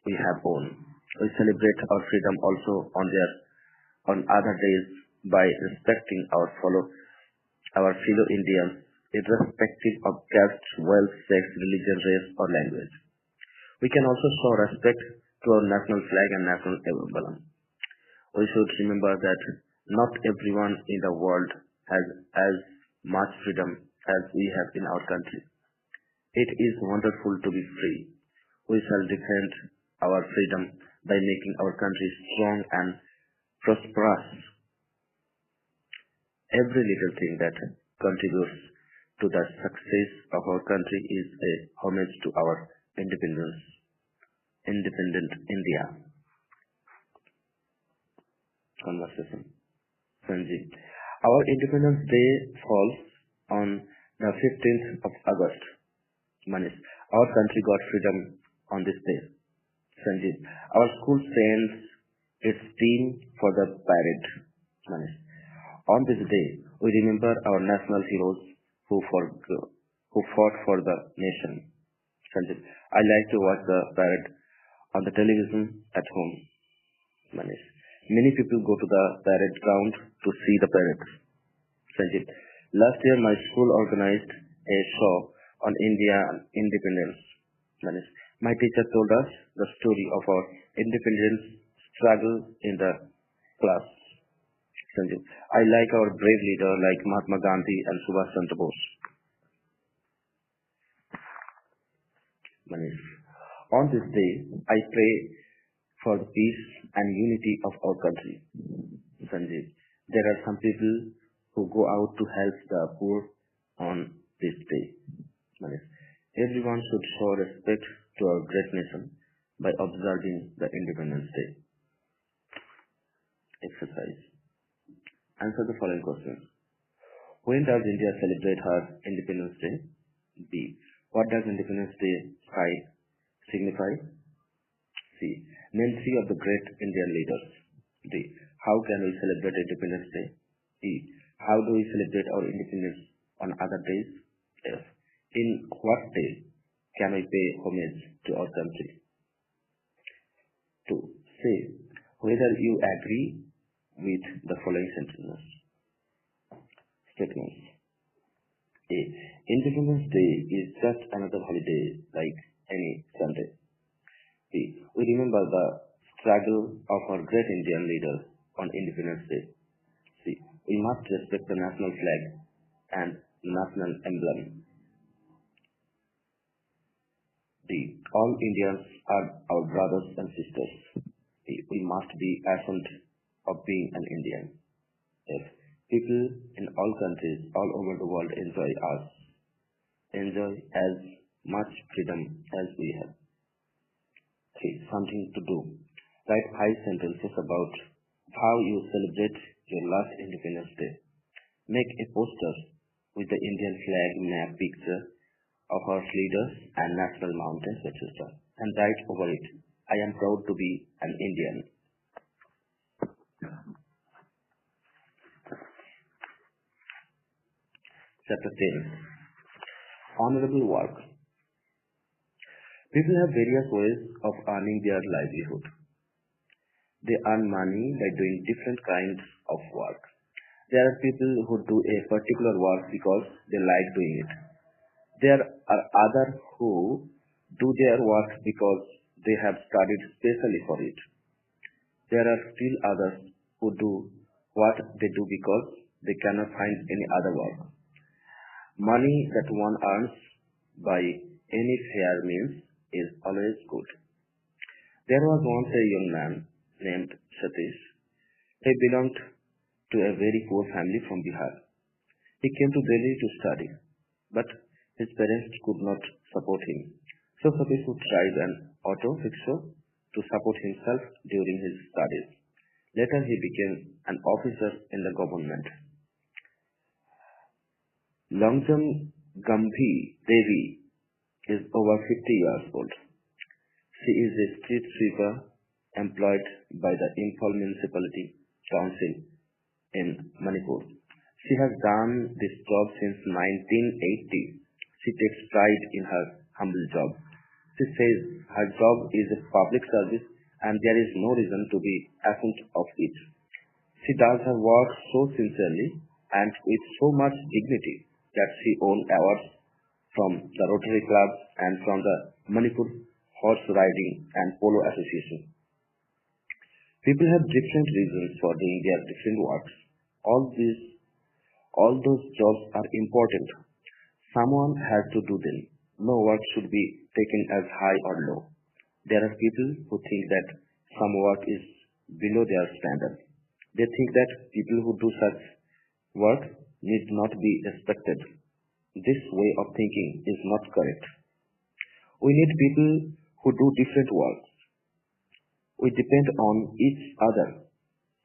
we have won. We celebrate our freedom also on other days by respecting our fellow Indians, irrespective of caste, wealth, sex, religion, race, or language. We can also show respect to our national flag and national emblem. We should remember that not everyone in the world has as much freedom as we have in our country. It is wonderful to be free. We shall defend our freedom by making our country strong and prosperous. Every little thing that contributes to the success of our country is a homage to our independent India. Conversation. Sanjeev. Our Independence Day falls on the 15th of August. Manish. Our country got freedom on this day. Sanjeev. Our school sends its team for the parade. Manish. On this day, we remember our national heroes who fought for the nation. Sanjeev. I like to watch the parade on the television at home. Manish. Many people go to the parade ground to see the parade. Sanjeev. Last year, my school organized a show on India independence. Manish. My teacher told us the story of our independence struggle in the class. Sanjeev. I like our brave leader like Mahatma Gandhi and Subhash Chandra Bose. Manish. On this day, I pray for the peace and unity of our country. Sanjeev. There are some people who go out to help the poor on this day. Manish. Everyone should show respect to our great nation by observing the Independence Day. Exercise. Answer the following questions. When does India celebrate her Independence Day? B. What does Independence Day signify? C. Name three of the great Indian leaders. D. How can we celebrate Independence Day? E. How do we celebrate our independence on other days? F. In what day can we pay homage to our country? 2. Say whether you agree with the following statements. A. Independence Day is just another holiday like any Sunday. B. We remember the struggle of our great Indian leaders on Independence Day. C. We must respect the national flag and national emblem. D. All Indians are our brothers and sisters. E. We must be ashamed of being an Indian. F. People in all countries all over the world enjoy as much freedom as we have. 3. Something to do. Write 5 sentences about how you celebrate your last Independence Day. Make a poster with the Indian flag map picture of our leaders and national mountains, etc. And write over it, I am proud to be an Indian. Chapter 10. Honorable work. People have various ways of earning their livelihood. They earn money by doing different kinds of work. There are people who do a particular work because they like doing it. There are others who do their work because they have studied specially for it. There are still others who do what they do because they cannot find any other work. Money that one earns by any fair means is always good. There was once a young man named Satish. He belonged to a very poor family from Bihar. He came to Delhi to study, but his parents could not support him. So Satish would drive an auto rickshaw to support himself during his studies. Later he became an officer in the government. Longjam Gambhi Devi is over 50 years old. She is a street sweeper employed by the Imphal Municipality Council in Manipur. She has done this job since 1980. She takes pride in her humble job. She says her job is a public service and there is no reason to be ashamed of it. She does her work so sincerely and with so much dignity that she won awards from the Rotary Club and from the Manipur Horse Riding and Polo Association. People have different reasons for doing their different works. All those jobs are important. Someone has to do them. No work should be taken as high or low. There are people who think that some work is below their standard. They think that people who do such work need not be respected. This way of thinking is not correct. We need people who do different works. We depend on each other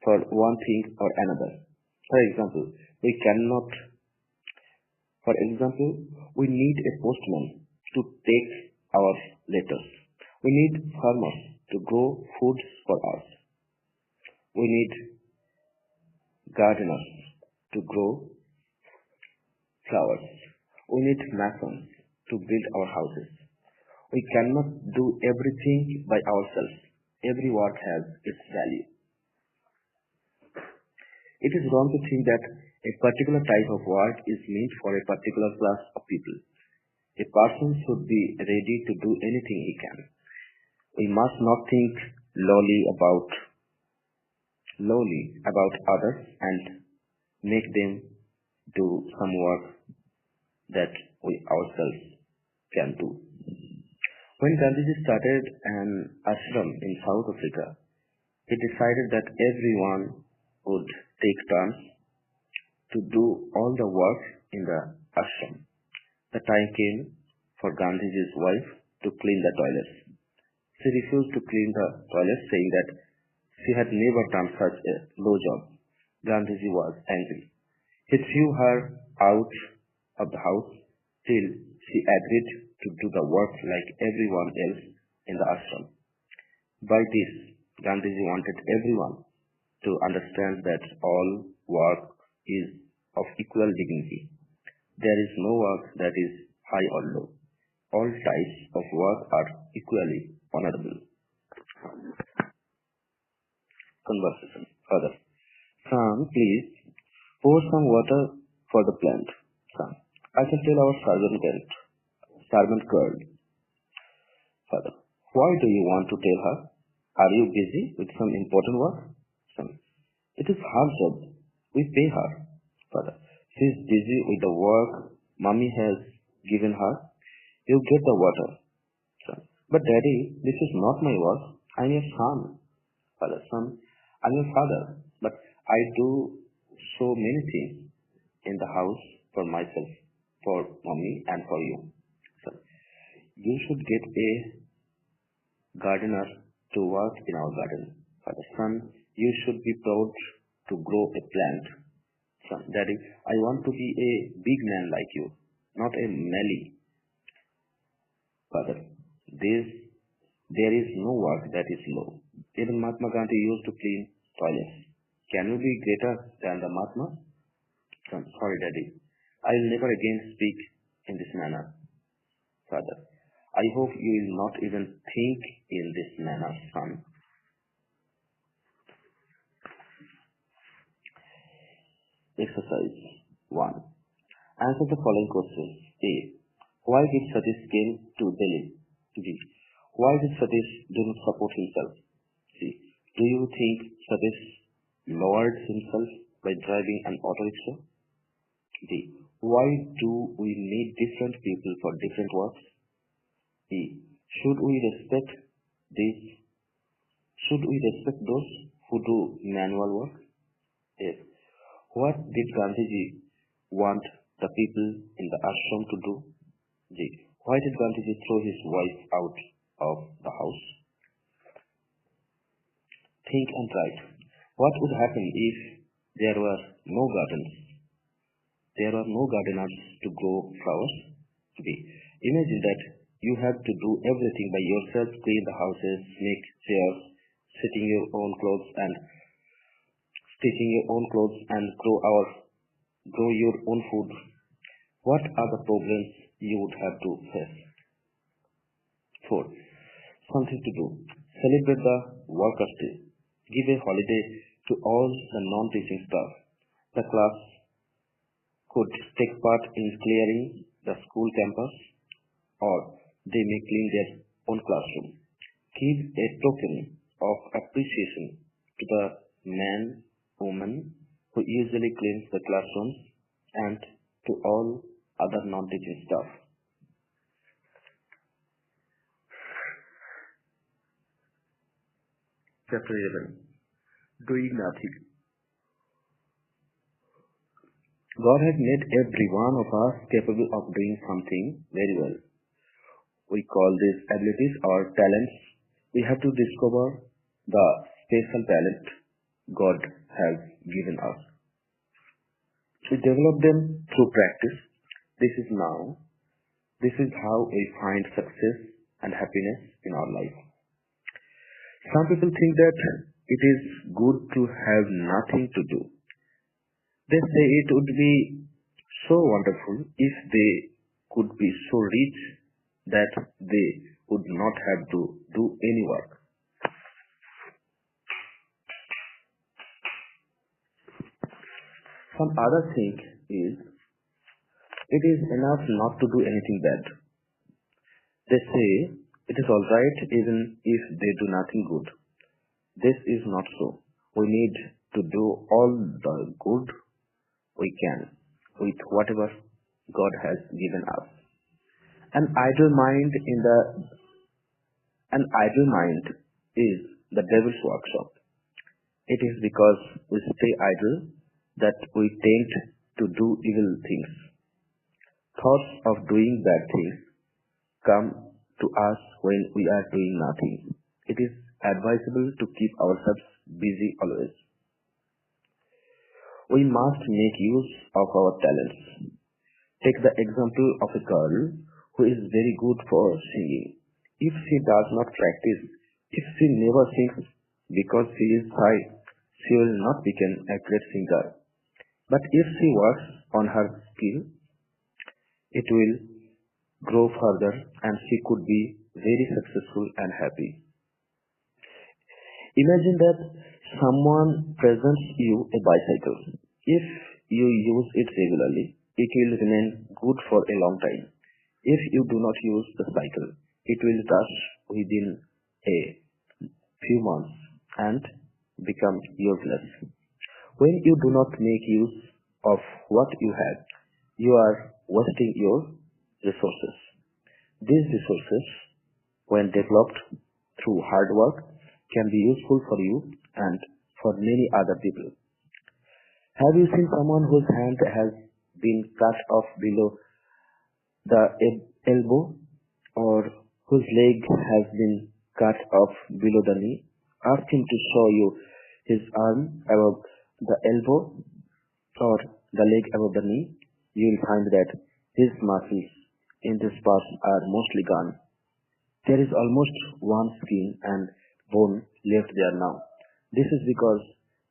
for one thing or another. For example, we need a postman to take our letters. We need farmers to grow foods for us. We need gardeners to grow flowers. We need masons to build our houses. We cannot do everything by ourselves. Every work has its value. It is wrong to think that a particular type of work is meant for a particular class of people. A person should be ready to do anything he can. We must not think lowly about others and make them do some work that we ourselves can do. When Gandhiji started an ashram in South Africa, he decided that everyone would take turns to do all the work in the ashram. The time came for Gandhiji's wife to clean the toilets. She refused to clean the toilets, saying that she had never done such a low job. Gandhiji was angry. He threw her out of the house till she agreed to do the work like everyone else in the ashram. By this, Gandhiji wanted everyone to understand that all work is of equal dignity. There is no work that is high or low. All types of work are equally honorable. Conversation. Further. Sam, please pour some water for the plant. Sam. I shall tell our servant girl. Father. Why do you want to tell her? Are you busy with some important work? Sam. It is her job. We pay her. Father. She is busy with the work Mummy has given her. You get the water. Son. But Daddy, this is not my work. I am your son. Father. Son. I am your father. But I do so many things in the house for myself, for Mummy and for you. Son. You should get a gardener to work in our garden. Father. Son. You should be proud to grow a plant. Son. Daddy, I want to be a big man like you, not a Melly. Father, there is no work that is low. Even Mahatma Gandhi used to clean toilets. Can you be greater than the Mahatma? Son, sorry, Daddy. I will never again speak in this manner. Father, I hope you will not even think in this manner, son. Exercise 1. Answer the following questions. A. Why did Satish came to Delhi? B. Why did Satish do not support himself? C. Do you think Satish lowered himself by driving an auto rickshaw? D. Why do we need different people for different works? E. Should we respect this? Should we respect those who do manual work? F. What did Gandhiji want the people in the ashram to do? G. Why did Gandhiji throw his wife out of the house? Think and write. What would happen if there were no gardens? There are no gardeners to grow flowers? B. Imagine that you have to do everything by yourself, clean the houses, make chairs, stitching your own clothes and grow your own food. What are the problems you would have to face? 4. Something to do. Celebrate the Workers' Day. Give a holiday to all the non-teaching staff. The class could take part in clearing the school campus, or they may clean their own classroom. Give a token of appreciation to the man, woman who usually cleans the classrooms and to all other non-teaching staff. Chapter 11. Doing nothing. God has made every one of us capable of doing something very well. We call these abilities or talents. We have to discover the special talent God has given us. We develop them through practice. This is how we find success and happiness in our life. Some people think that it is good to have nothing to do. They say it would be so wonderful if they could be so rich that they would not have to do any work. Some other think is it is enough not to do anything bad. They say it is alright even if they do nothing good. This is not so. We need to do all the good we can with whatever God has given us. An idle mind is the devil's workshop. It is because we stay idle that we tend to do evil things. Thoughts of doing bad things come to us when we are doing nothing. It is advisable to keep ourselves busy always. We must make use of our talents. Take the example of a girl who is very good for singing. If she does not practice, if she never sings because she is shy, she will not become a great singer. But if she works on her skill, it will grow further and she could be very successful and happy. Imagine that someone presents you a bicycle. If you use it regularly, it will remain good for a long time. If you do not use the cycle, it will rust within a few months and become useless. When you do not make use of what you have, you are wasting your resources. These resources, when developed through hard work, can be useful for you and for many other people. Have you seen someone whose hand has been cut off below the elbow or whose leg has been cut off below the knee? Ask him to show you his arm above the elbow or the leg above the knee. You will find that his muscles in this part are mostly gone. There is almost one skin and bone left there now. This is because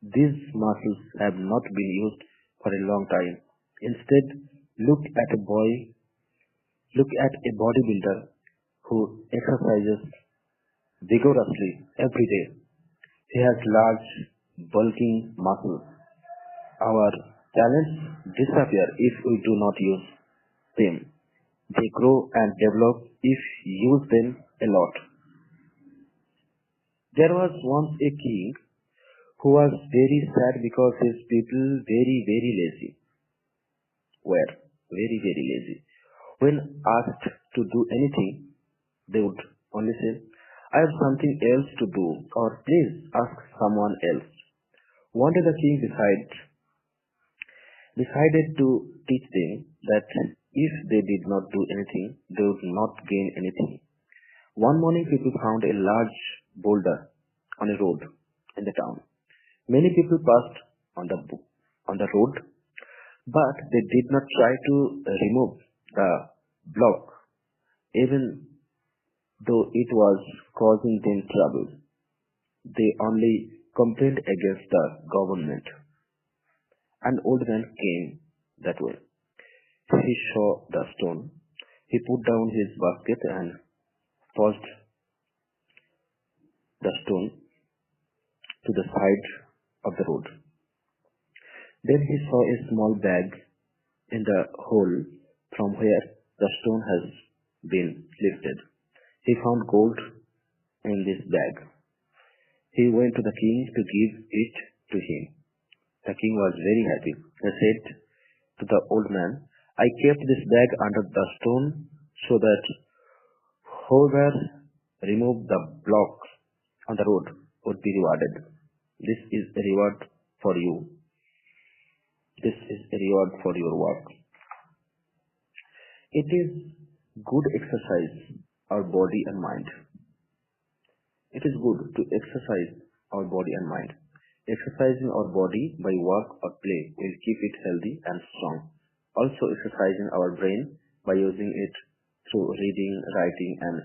these muscles have not been used for a long time. Instead, look at a bodybuilder who exercises vigorously every day. He has large, bulking muscles. Our talents disappear if we do not use them. They grow and develop if we use them a lot. There was once a king who was very sad because his people were very, very lazy. When asked to do anything, they would only say, I have something else to do, or please ask someone else. One day the king decided to teach them that if they did not do anything, they would not gain anything. One morning people found a large boulder on a road in the town. Many people passed on the road, but they did not try to remove the block, even though it was causing them trouble. They only complained against the government. An old man came that way. He saw the stone. He put down his basket and tossed the stone to the side of the road. Then he saw a small bag in the hole from where the stone has been lifted. He found gold in this bag. He went to the king to give it to him. The king was very happy. He said to the old man, I kept this bag under the stone so that whoever removed the block on the road would be rewarded. This is a reward for you. This is a reward for your work. It is good exercise our body and mind. It is good to exercise our body and mind. Exercising our body by work or play will keep it healthy and strong. Also, exercising our brain by using it through reading, writing, and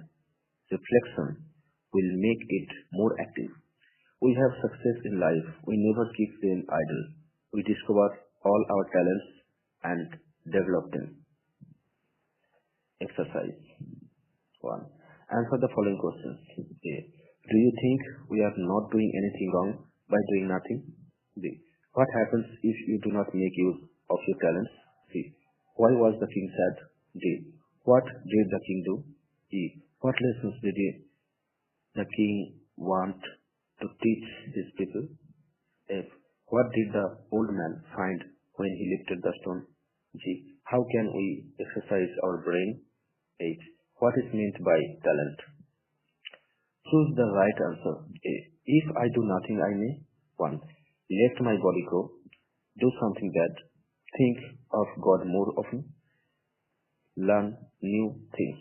reflection will make it more active. We have success in life. We never keep them idle. We discover all our talents and develop them. Exercise. 1. Answer the following questions. A. Do you think we are not doing anything wrong by doing nothing? B. What happens if you do not make use of your talents? C. Why was the king sad? D. What did the king do? E. What lessons did the king want to teach his people? F. What did the old man find when he lifted the stone? G. How can we exercise our brain? H. What is meant by talent? Choose the right answer. A. If I do nothing, I may 1. Let my body go. Do something bad. Think of God more often. Learn new things.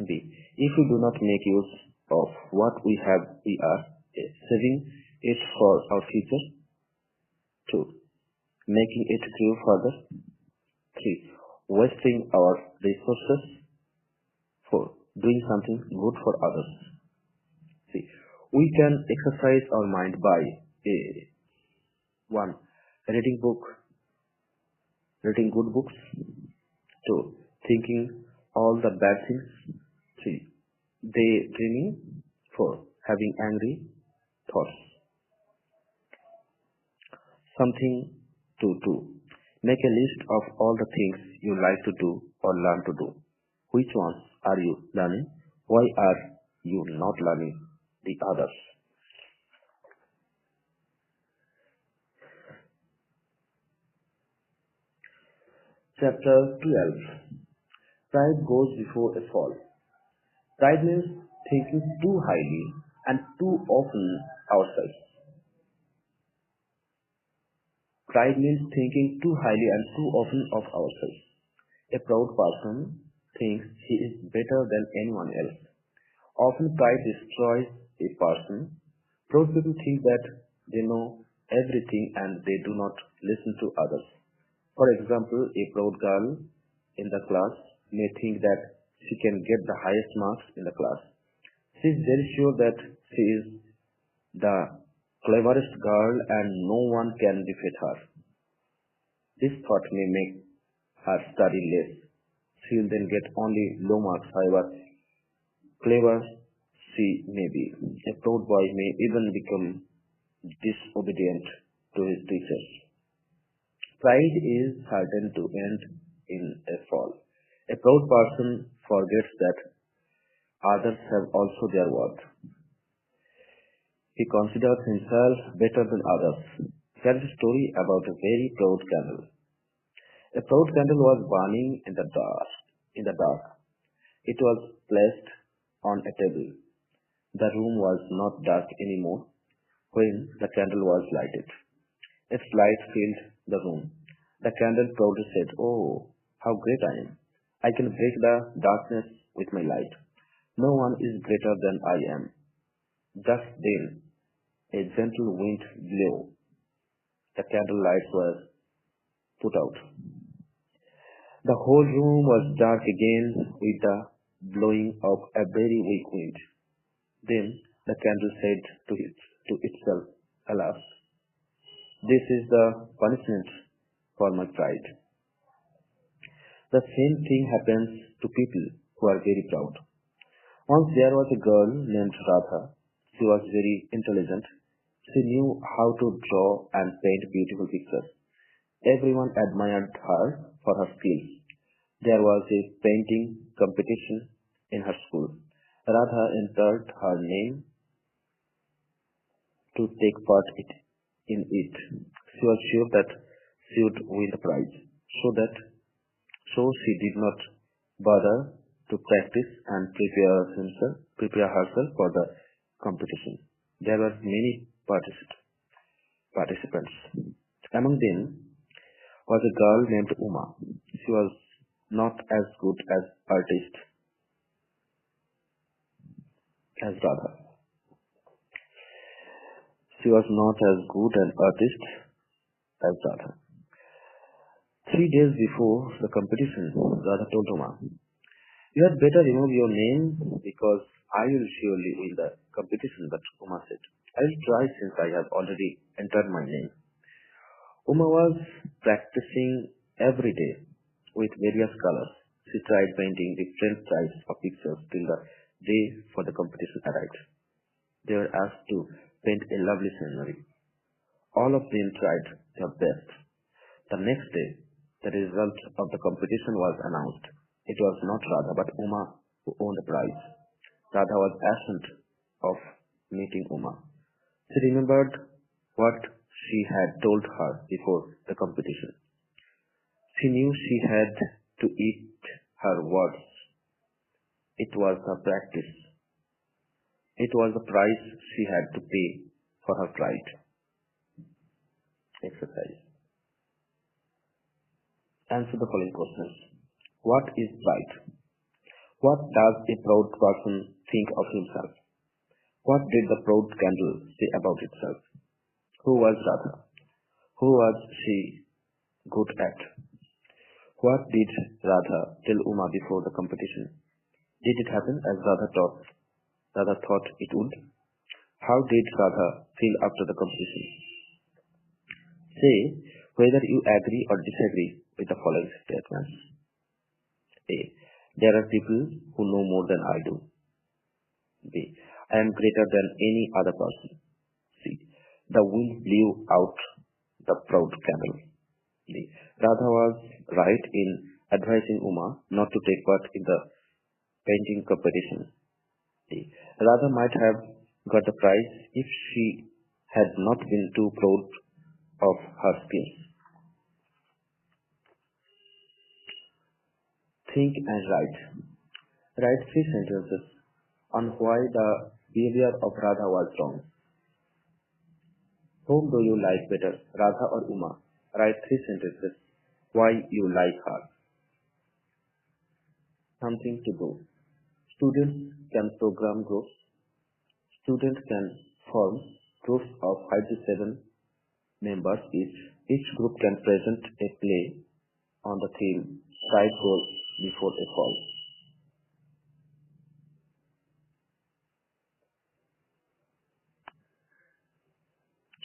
B. If we do not make use of what we have, we are saving it for our future. 2. making it grow further. 3. Wasting our resources. 4. Doing something good for others. See, we can exercise our mind by a 1. Reading good books. 2. Thinking all the bad things. 3. Daydreaming. 4. Having angry thoughts. Something to do. Make a list of all the things you like to do or learn to do. Which ones are you learning? Why are you not learning the others? Chapter 12. Pride goes before a fall. Pride means thinking too highly and too often ourselves. Pride means thinking too highly and too often of ourselves. A proud person thinks he is better than anyone else. Often pride destroys a person. Proud people think that they know everything and they do not listen to others. For example, a proud girl in the class may think that she can get the highest marks in the class. She is very sure that she is the cleverest girl and no one can defeat her. This thought may make her study less. She will then get only low marks, however clever she may be. A proud boy may even become disobedient to his teachers. Pride is certain to end in a fall. A proud person forgets that others have also their worth. He considers himself better than others. There is a story about a very proud candle. A proud candle was burning in the dark. It was placed on a table. The room was not dark anymore when the candle was lighted. Its light filled the room. The candle proudly said, "Oh, how great I am! I can break the darkness with my light. No one is greater than I am." Just then, a gentle wind blew. The candle lights were put out. The whole room was dark again with the blowing of a very weak wind. Then the candle said to itself, "Alas, this is the punishment for my pride." The same thing happens to people who are very proud. Once there was a girl named Radha. She was very intelligent. She knew how to draw and paint beautiful pictures. Everyone admired her for her skills. There was a painting competition in her school. Radha entered her name to take part in it. She was sure that she would win the prize. So she did not bother to practice and prepare herself for the competition. There were many participants. Among them was a girl named Uma. She was not as good as artist as Radha. She was not as good an artist as Radha. 3 days before the competition, Radha told Uma, "You had better remove your name because I will surely win the competition." But Uma said, "I will try since I have already entered my name." Uma was practicing every day with various colors. She tried painting different types of pictures till the day for the competition arrived. They were asked to paint a lovely scenery. All of them tried their best. The next day, the result of the competition was announced. It was not Radha but Uma who won the prize. Radha was ashamed of meeting Uma. She remembered what she had told her before the competition. She knew she had to eat her words. It was the practice. It was the price she had to pay for her pride. Exercise. Answer the following questions. What is pride? What does a proud person think of himself? What did the proud candle say about itself? Who was Radha? Who was she good at. What did Radha tell Uma before the competition? Did it happen as Radha thought it would? How did Radha feel after the competition? Say whether you agree or disagree with the following statements. A. There are people who know more than I do. B. I am greater than any other person. C. The wind blew out the proud camel. D. Radha was right in advising Uma not to take part in the painting competition. D. Radha might have got the prize if she had not been too proud of her skills. Think and write. Write 3 sentences on why the behavior of Radha was wrong. Whom do you like better, Radha or Uma? Write 3 sentences why you like her. Something to do. Students can program groups. Students can form groups of 5 to 7 members each. Each group can present a play on the theme "Strike goals before a fall."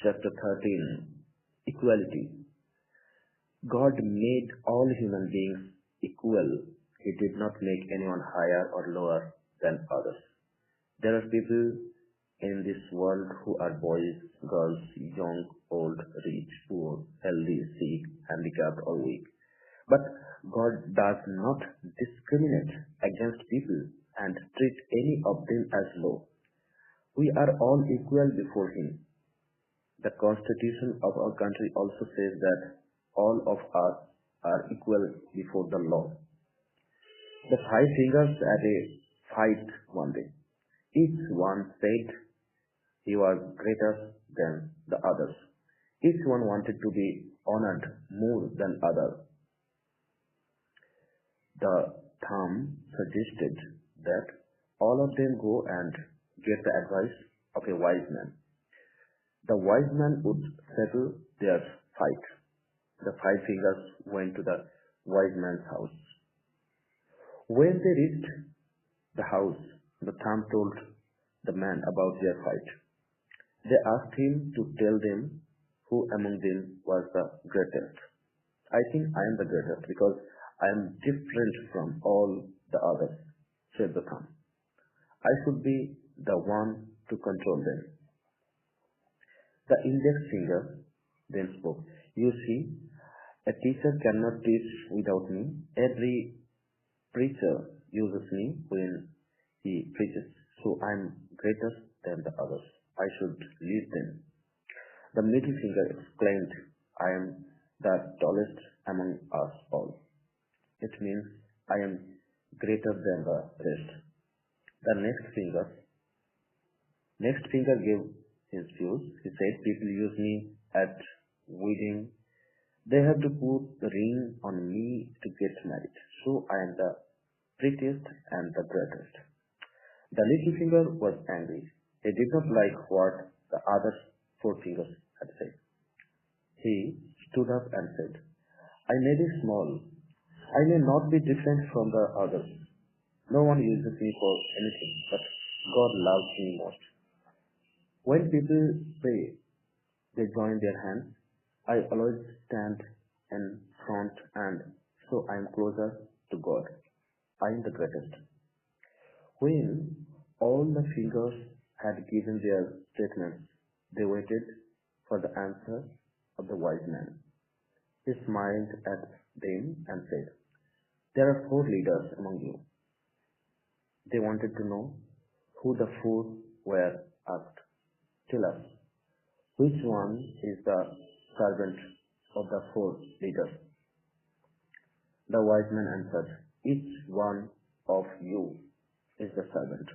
Chapter 13. Equality. God made all human beings equal. He did not make anyone higher or lower than others. There are people in this world who are boys, girls, young, old, rich, poor, healthy, sick, handicapped, or weak. But God does not discriminate against people and treat any of them as low. We are all equal before Him. The Constitution of our country also says that all of us are equal before the law. The 5 fingers had a fight one day. Each one said he was greater than the others. Each one wanted to be honored more than others. The thumb suggested that all of them go and get the advice of a wise man. The wise man would settle their fight. The 5 fingers went to the wise man's house. When they reached the house, the thumb told the man about their fight. They asked him to tell them who among them was the greatest. I think I am the greatest because I am different from all the others, said the thumb. I should be the one to control them. The index finger then spoke. You see, a teacher cannot teach without me. Every preacher uses me when he preaches, so I am greater than the others. I should lead them. The middle finger exclaimed, I am the tallest among us all. It means I am greater than the rest. The next finger gave his views. He said, people use me at wedding. They have to put the ring on me to get married. So I am the prettiest and the greatest. The little finger was angry. He did not like what the other 4 fingers had said. He stood up and said, I may be small. I may not be different from the others. No one uses me for anything, but God loves me most. When people pray, they join their hands. I always stand in front, and so I am closer to God. I am the greatest. When all the fingers had given their statements, they waited for the answer of the wise man. He smiled at them and said, there are 4 leaders among you. They wanted to know who the 4 were asked. Tell us, which one is the servant of the 4 leaders? The wise man answered, each one of you is the servant.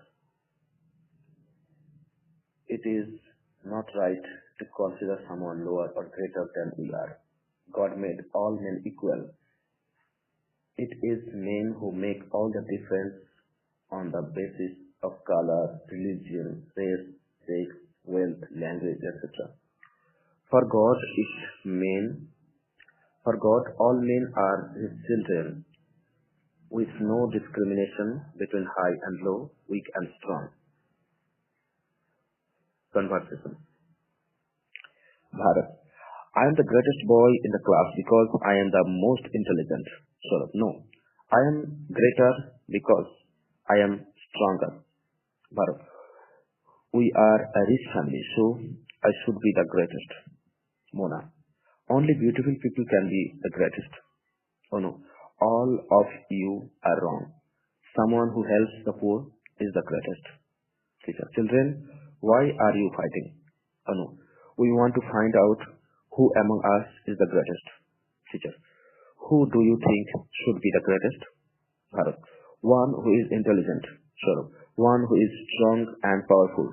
It is not right to consider someone lower or greater than we are. God made all men equal. It is men who make all the difference on the basis of color, religion, race, sex, wealth, language, etc. For God, each man For God, all men are his children, with no discrimination between high and low, weak and strong. Conversation. Bharat. I am the greatest boy in the class because I am the most intelligent. Saurabh. No. I am greater because I am stronger. Bharat. We are a rich family, so I should be the greatest. Mona. Only beautiful people can be the greatest. Oh no. All of you are wrong. Someone who helps the poor is the greatest. Teacher. Children, why are you fighting? Oh no. We want to find out who among us is the greatest. Teacher. Who do you think should be the greatest? Bharat. One who is intelligent. Saurabh. One who is strong and powerful.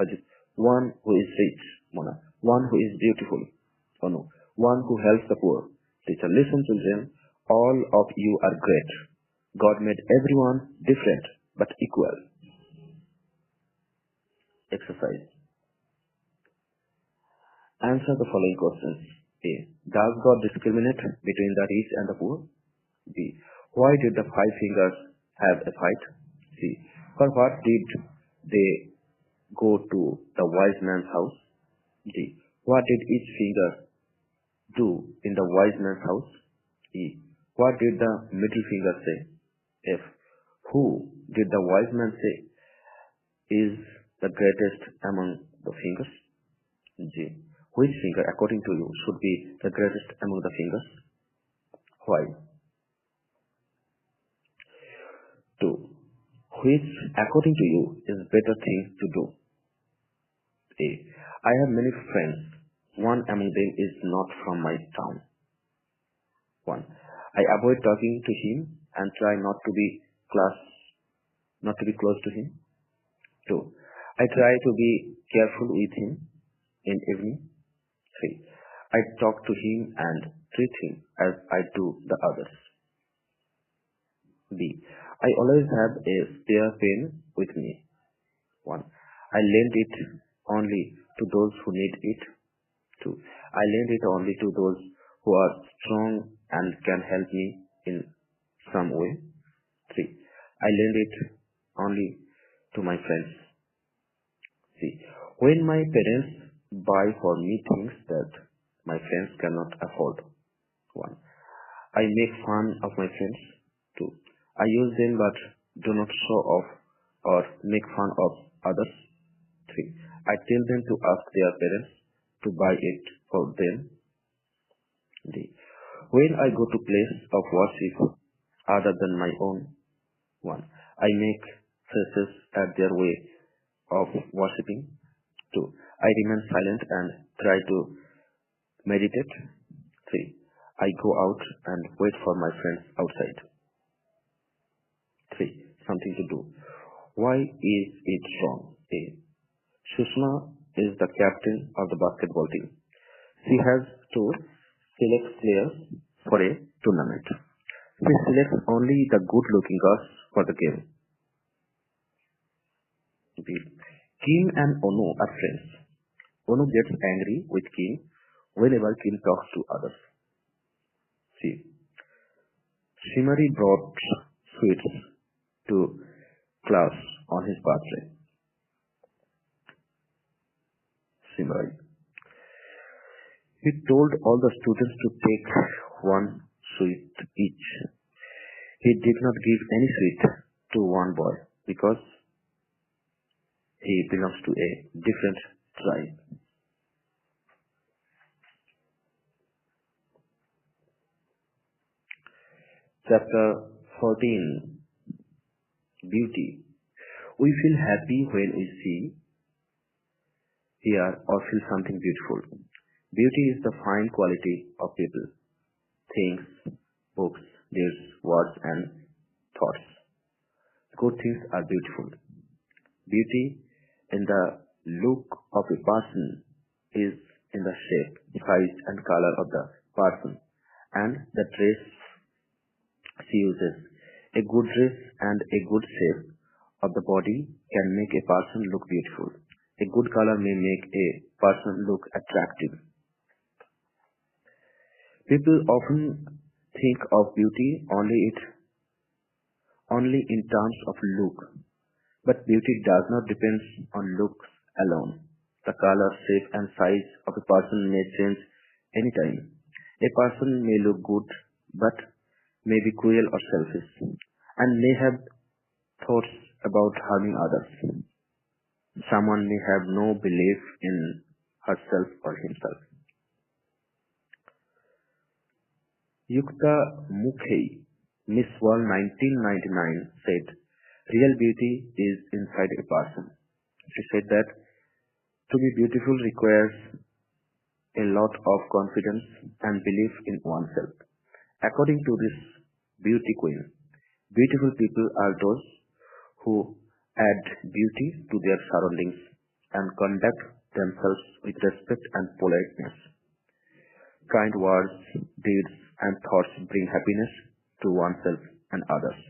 Ajit. One who is rich. Mona. One who is beautiful. Oh no. One who helps the poor. Teacher. Listen, children. All of you are great. God made everyone different but equal. Exercise. Answer the following questions. A. Does God discriminate between the rich and the poor? B. Why did the five fingers have a fight? C. For what did they go to the wise man's house? D. What did each finger do in the wise man's house? E. What did the middle finger say? F. Who did the wise man say is the greatest among the fingers? G. Which finger, according to you, should be the greatest among the fingers? Why? 2. Which, according to you, is better thing to do? A. I have many friends. One among them is not from my town. 1. I avoid talking to him and try not to be close to him. 2. I try to be careful with him in evening. 3. I talk to him and treat him as I do the others. B. I always have a spare pen with me. 1. I lend it only to those who need it. 2. I lend it only to those who are strong and can help me in some way. 3. I lend it only to my friends. See, when my parents buy for me things that my friends cannot afford. 1. I make fun of my friends. 2. I use them but do not show off or make fun of others. 3. I tell them to ask their parents to buy it for them. D. When I go to place of worship other than my own. 1. I make faces at their way of worshipping. 2. I remain silent and try to meditate. 3. I go out and wait for my friends outside. 3. Something to do. Why is it wrong? A. Sushma is the captain of the basketball team. She has to select players for a tournament. She selects only the good-looking girls for the game. B. Kim and Onu are friends. Onu gets angry with Kim whenever Kim talks to others. C. Shimari brought sweets to class on his birthday. Shimari. He told all the students to take one sweet each. He did not give any sweet to one boy because he belongs to a different tribe. Chapter 14. Beauty. We feel happy when we see, hear, or feel something beautiful. Beauty is the fine quality of people, things, books, deeds, words, and thoughts. Good things are beautiful. Beauty in the look of a person is in the shape, size, and color of the person and the dress she uses. A good dress and a good shape of the body can make a person look beautiful. A good color may make a person look attractive. People often think of beauty only in terms of look, but beauty does not depend on looks alone. The color, shape, and size of a person may change anytime. A person may look good, but may be cruel or selfish, and may have thoughts about harming others. Someone may have no belief in herself or himself. Yukta Mukherjee, Miss World 1999, said, "Real beauty is inside a person." She said that to be beautiful requires a lot of confidence and belief in oneself. According to this beauty queen, beautiful people are those who add beauty to their surroundings and conduct themselves with respect and politeness. Kind words, deeds, and thoughts bring happiness to oneself and others.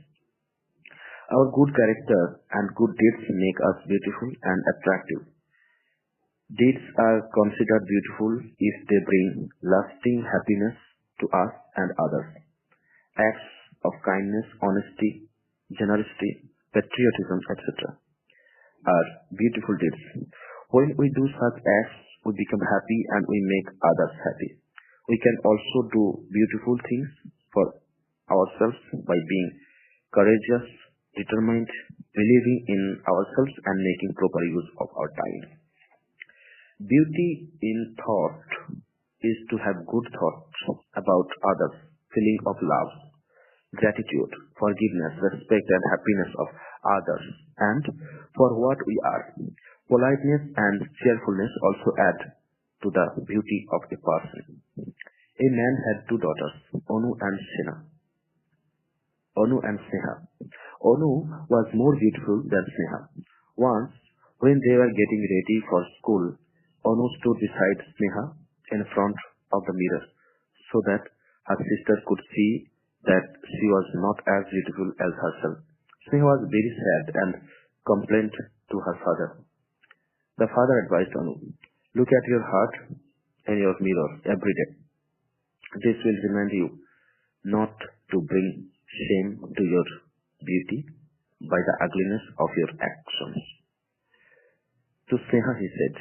Our good character and good deeds make us beautiful and attractive. Deeds are considered beautiful if they bring lasting happiness to us and others. Acts of kindness, honesty, generosity, patriotism, etc. are beautiful deeds. When we do such acts, we become happy and we make others happy. We can also do beautiful things for ourselves by being courageous, determined, believing in ourselves, and making proper use of our time. Beauty in thought is to have good thoughts about others, feeling of love, gratitude, forgiveness, respect, and happiness of others, and for what we are. Politeness and cheerfulness also add to the beauty of a person. A man had two daughters, Onu and Sneha. Onu was more beautiful than Sneha. Once, when they were getting ready for school, Onu stood beside Sneha in front of the mirror so that her sister could see that she was not as beautiful as herself. Sneha was very sad and complained to her father. The father advised Anu, "Look at your heart and your mirror every day. This will remind you not to bring shame to your beauty by the ugliness of your actions." To Sneha he said,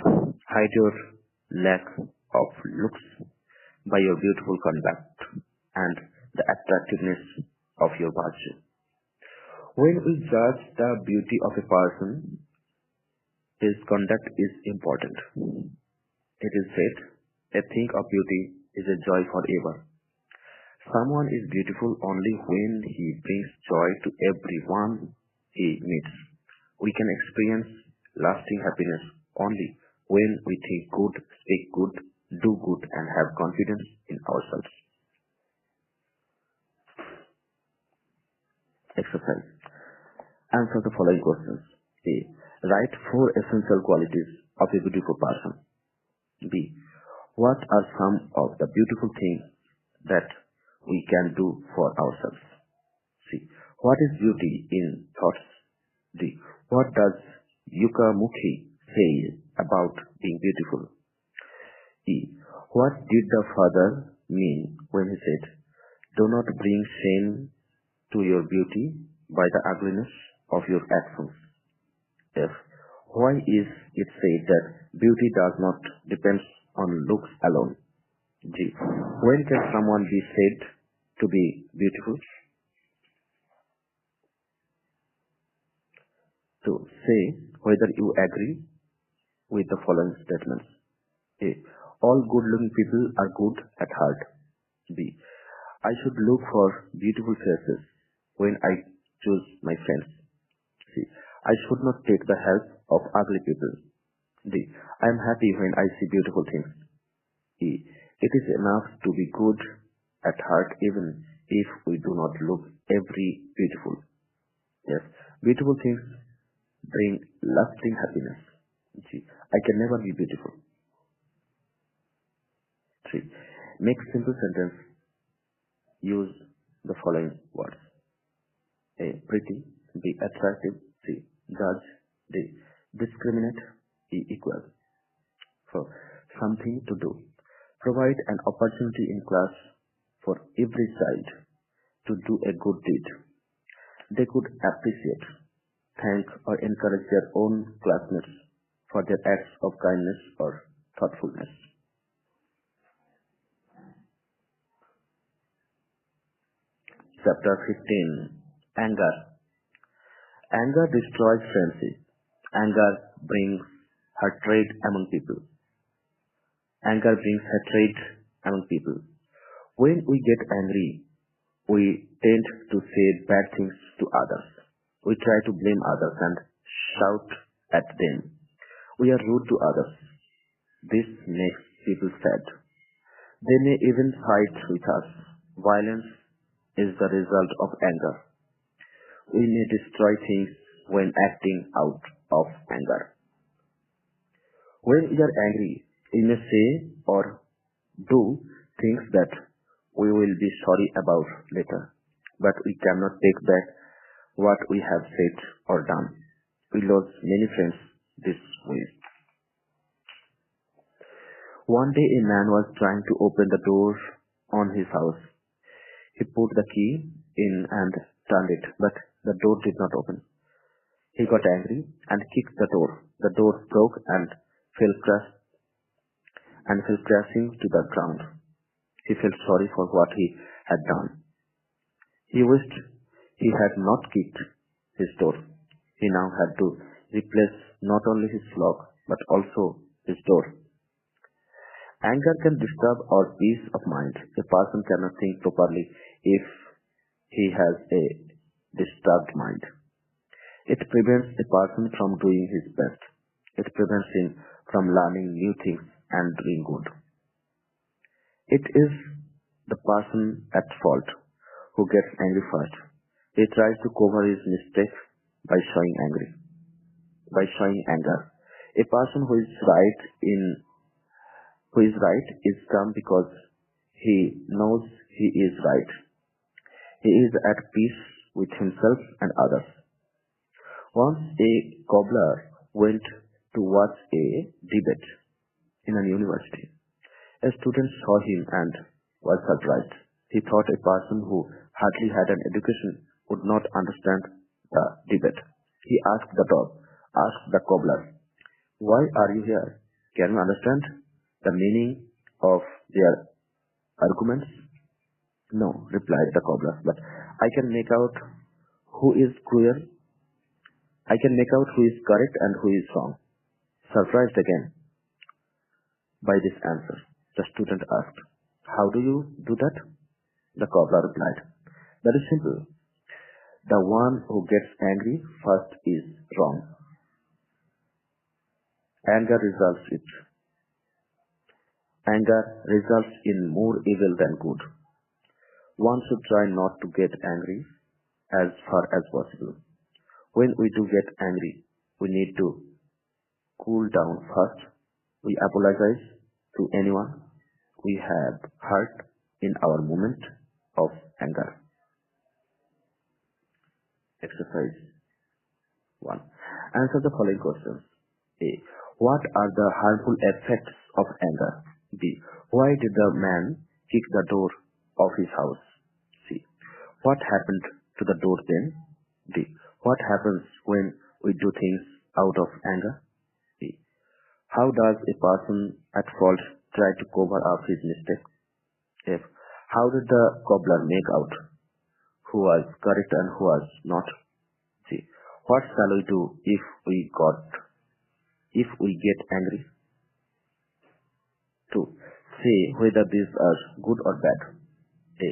"Hide your lack of looks by your beautiful conduct and the attractiveness of your virtue." When we judge the beauty of a person, his conduct is important. It is said, "A thing of beauty is a joy forever." Someone is beautiful only when he brings joy to everyone he meets. We can experience lasting happiness only when we think good, speak good, do good, and have confidence in ourselves. Exercise. Answer the following questions. A. Write 4 essential qualities of a beautiful person. B. What are some of the beautiful things that we can do for ourselves? C. What is beauty in thoughts? D. What does Yukta Mukherjee say about being beautiful? E. What did the father mean when he said, "Do not bring shame to your beauty by the ugliness of your actions"? F. Why is it said that beauty does not depend on looks alone? G. When can someone be said to be beautiful? To say whether you agree with the following statements. A. All good-looking people are good at heart. B. I should look for beautiful faces when I choose my friends. C. I should not take the help of ugly people. D. I am happy when I see beautiful things. E. It is enough to be good at heart even if we do not look every beautiful. Yes, beautiful things bring lasting happiness. G. I can never be beautiful. 3. Make simple sentence. Use the following words. A. Pretty. B. Attractive. C. Judge. D. Discriminate. E. Equal. 4. Something to do. Provide an opportunity in class for every child to do a good deed. They could appreciate, thank, or encourage their own classmates for their acts of kindness or thoughtfulness. Chapter 15. Anger. Anger destroys friendship. Anger brings hatred among people. Anger brings hatred among people. When we get angry, we tend to say bad things to others. We try to blame others and shout at them. We are rude to others. This makes people sad. They may even fight with us. Violence is the result of anger. We may destroy things when acting out of anger. When we are angry, we may say or do things that we will be sorry about later, but we cannot take back what we have said or done. We lose many friends this way. One day a man was trying to open the door on his house. He put the key in and turned it, but the door did not open. He got angry and kicked the door. The door broke and fell crashing to the ground. He felt sorry for what he had done. He wished he had not kicked his door. He now had to replace not only his lock but also his door. Anger can disturb our peace of mind. A person cannot think properly if he has a disturbed mind. It prevents a person from doing his best. It prevents him from learning new things and doing good. It is the person at fault who gets angry first. He tries to cover his mistakes by showing anger. A person who is right is calm because he knows he is right. He is at peace with himself and others. Once a cobbler went to watch a debate in a university. A student saw him and was surprised. He thought a person who hardly had an education would not understand the debate. He asked the cobbler, "Why are you here? Can you understand the meaning of their arguments?" "No," replied the cobbler, "but I can make out who is cruel. I can make out who is correct and who is wrong." Surprised again by this answer, the student asked, "How do you do that?" The cobbler replied, "That is simple. The one who gets angry first is wrong. Anger results in more evil than good. One should try not to get angry as far as possible. When we do get angry, we need to cool down first. We apologize to anyone we have hurt in our moment of anger." Exercise 1. Answer the following questions. A. What are the harmful effects of anger? B. Why did the man kick the door of his house? C. What happened to the door then? D. What happens when we do things out of anger? E. How does a person at fault try to cover up his mistake? F. How did the cobbler make out who was correct and who was not? G. What shall we do if we get angry? 2. Say whether these are good or bad. A.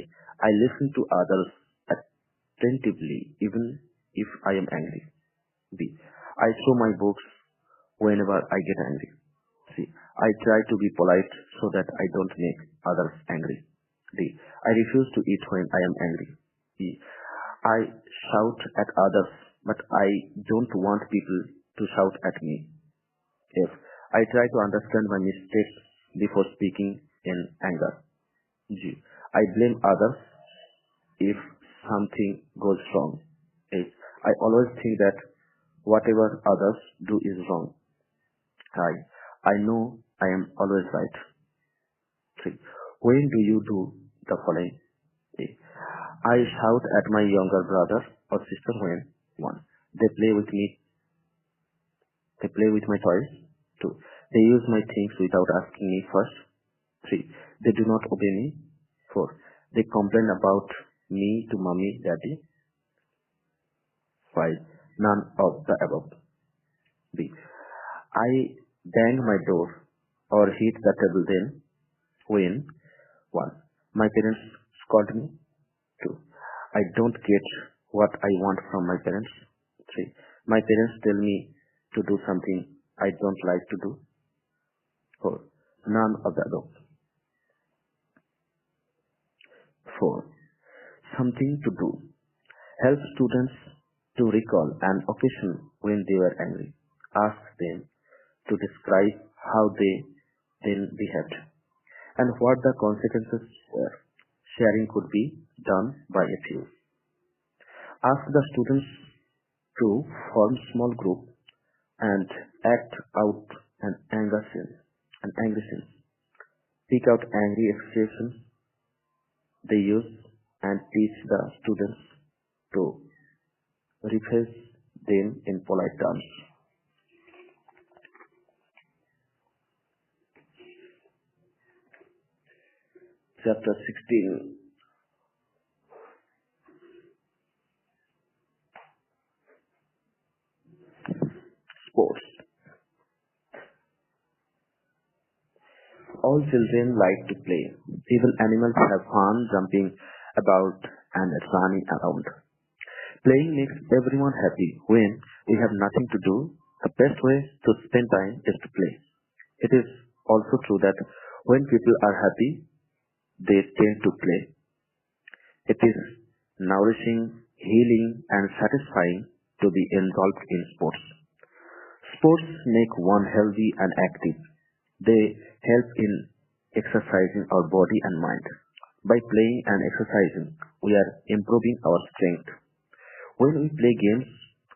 I listen to others attentively even if I am angry. B. I throw my books whenever I get angry. C. I try to be polite so that I don't make others angry. D. I refuse to eat when I am angry. E. I shout at others, but I don't want people to shout at me. F. I try to understand my mistakes before speaking in anger. G. I blame others if something goes wrong. H. I always think that whatever others do is wrong. I know I am always right. 3. When do you do the following? I shout at my younger brother or sister when 1. They play with me. They play with my toys. 2. They use my things without asking me first. 3. They do not obey me. 4. They complain about me to mommy, daddy. 5. None of the above. B. I bang my door or hit the table then when 1. My parents scold me. 2. I don't get what I want from my parents. 3. My parents tell me to do something I don't like to do. 4. None of the above. 4. Something to do. Help students to recall an occasion when they were angry. Ask them to describe how they then behaved and what the consequences were. Sharing could be done by a few. Ask the students to form small group and act out an anger scene. Pick out angry expressions they use and teach the students to rephrase them in polite terms. Chapter 16. Sports. All children like to play. Even animals have fun jumping about and running around. Playing makes everyone happy. When we have nothing to do, the best way to spend time is to play. It is also true that when people are happy, they tend to play. It is nourishing, healing, and satisfying to be involved in sports. Sports make one healthy and active. They help in exercising our body and mind. By playing and exercising, we are improving our strength. When we play games,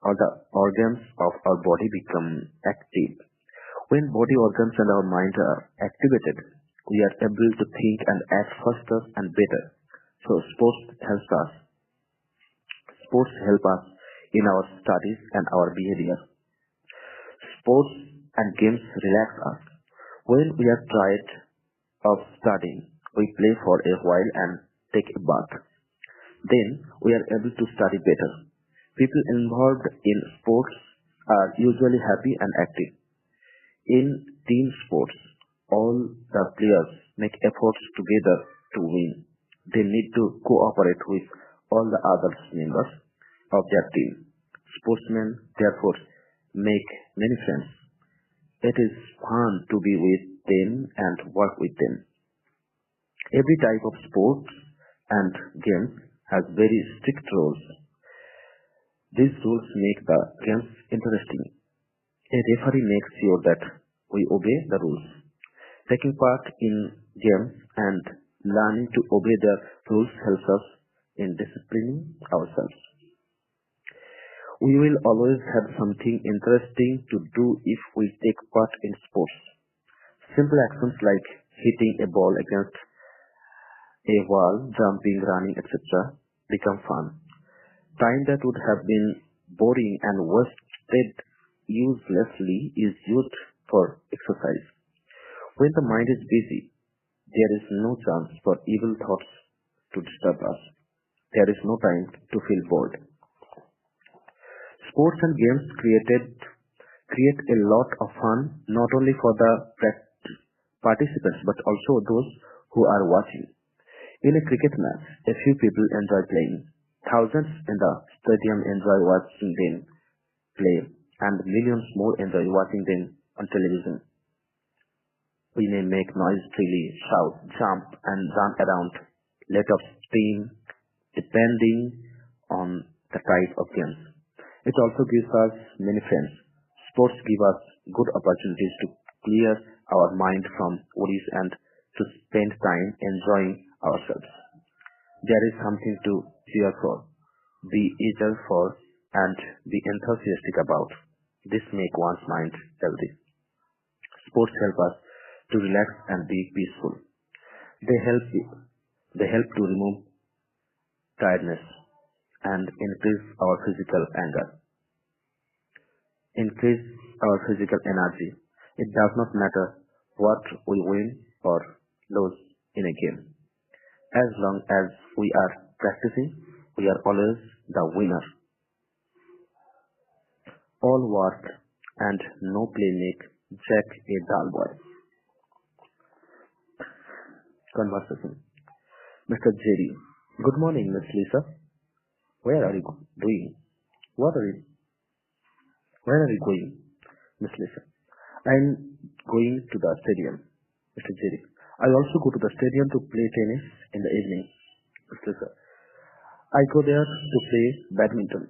all the organs of our body become active. When body organs and our mind are activated, we are able to think and act faster and better. So sports helps us. Sports help us in our studies and our behavior. Sports and games relax us. When we are tired of studying, we play for a while and take a bath. Then we are able to study better. People involved in sports are usually happy and active. In team sports, all the players make efforts together to win. They need to cooperate with all the other members of their team. Sportsmen, therefore, make many friends. It is fun to be with them and work with them. Every type of sports and games has very strict rules. These rules make the games interesting. A referee makes sure that we obey the rules. Taking part in games and learning to obey the rules helps us in disciplining ourselves. We will always have something interesting to do if we take part in sports. Simple actions like hitting a ball against a wall, jumping, running, etc. become fun. Time that would have been boring and wasted uselessly is used for exercise. When the mind is busy, there is no chance for evil thoughts to disturb us. There is no time to feel bored. Sports and games create a lot of fun not only for the participants but also those who are watching. In a cricket match, a few people enjoy playing. Thousands in the stadium enjoy watching them play, and millions more enjoy watching them on television. We may make noise freely, shout, jump, and run around, let off steam, depending on the type of games. It also gives us many friends. Sports give us good opportunities to clear our mind from worries and to spend time enjoying ourselves. There is something to cheer for, be eager for, and be enthusiastic about. This makes one's mind healthy. Sports help us to relax and be peaceful. They help to remove tiredness, and increase our physical anger, increase our physical energy. It does not matter what we win or lose in a game. As long as we are practicing, we are always the winner. All work and no play make Jack a dull boy. Conversation. Mr. Jerry. Good morning, Miss Lisa. Where are you doing? What are you? Where are you going, Miss Lisa? I'm going to the stadium, Mr. Jerry. I also go to the stadium to play tennis in the evening, Miss Lisa. I go there to play badminton,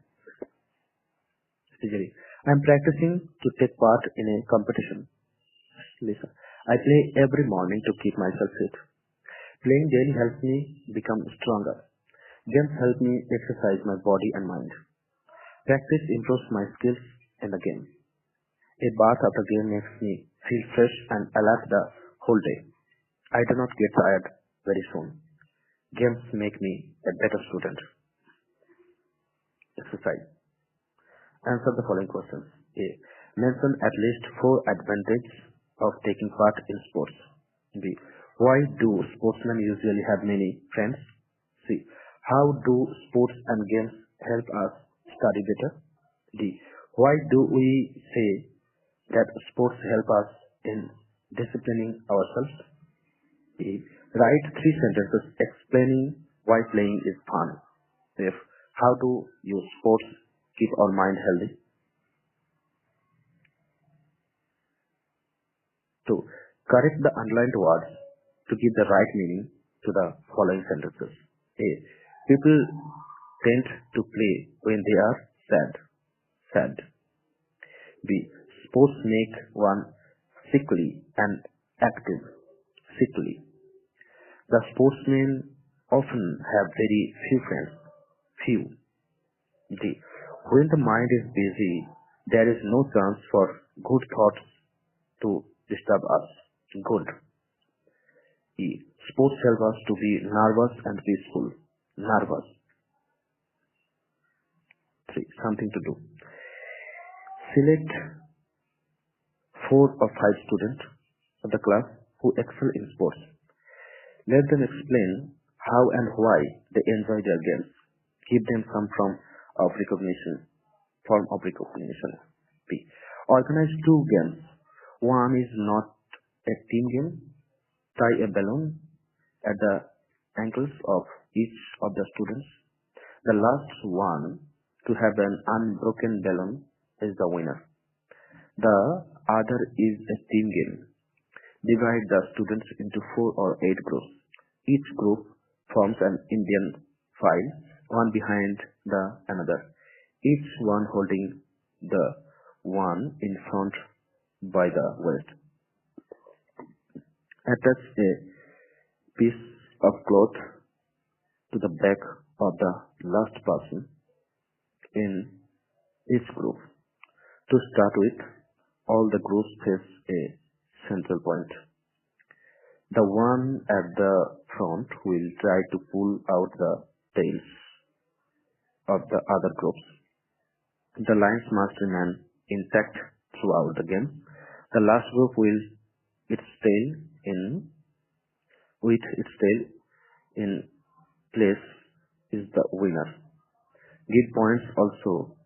Mr. Jerry. I'm practicing to take part in a competition, Lisa. I play every morning to keep myself fit. Playing daily helps me become stronger. Games help me exercise my body and mind. Practice improves my skills in the game. A bath after game makes me feel fresh and alert the whole day. I do not get tired very soon. Games make me a better student. Exercise. Answer the following questions. A. Mention at least 4 advantages of taking part in sports. B. Why do sportsmen usually have many friends? C. How do sports and games help us study better? D. Why do we say that sports help us in disciplining ourselves? E. Write 3 sentences explaining why playing is fun. F. How do use sports keep our mind healthy? 2. Correct the underlined words to give the right meaning to the following sentences. A. People tend to play when they are sad. B. Sports make one sickly and active. Sickly. The sportsmen often have very few friends. Few. D. When the mind is busy, there is no chance for good thoughts to disturb us. Good. E. Sports help us to be nervous and peaceful. Nervous. 3. Something to do. Select 4 or 5 students of the class who excel in sports. Let them explain how and why they enjoy their games. Give them some form of recognition. B. Organize 2 games. One is not a team game. Tie a balloon at the ankles of each of the students. The last one to have an unbroken balloon is the winner. The other is a team game. Divide the students into 4 or 8 groups. Each group forms an Indian file, one behind the another, each one holding the one in front by the waist. Attach a piece of cloth to the back of the last person in each group. To start with, all the groups face a central point. The one at the front will try to pull out the tails of the other groups. The lines must remain intact throughout the game. The last group will its tail in with its tail in place is the winner. Give points also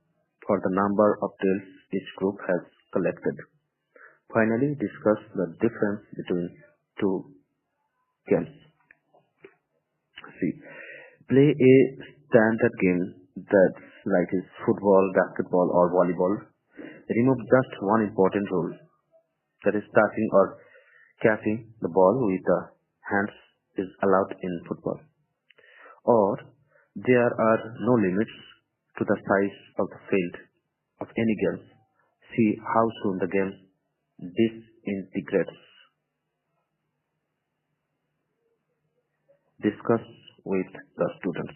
for the number of tails each group has collected. Finally, discuss the difference between 2 games. C. Play a standard game that's like is football, basketball, or volleyball. Remove just one important rule, that is touching or catching the ball with the hands is allowed in football. Or there are no limits to the size of the field of any game. See how soon the game disintegrates. Discuss with the students.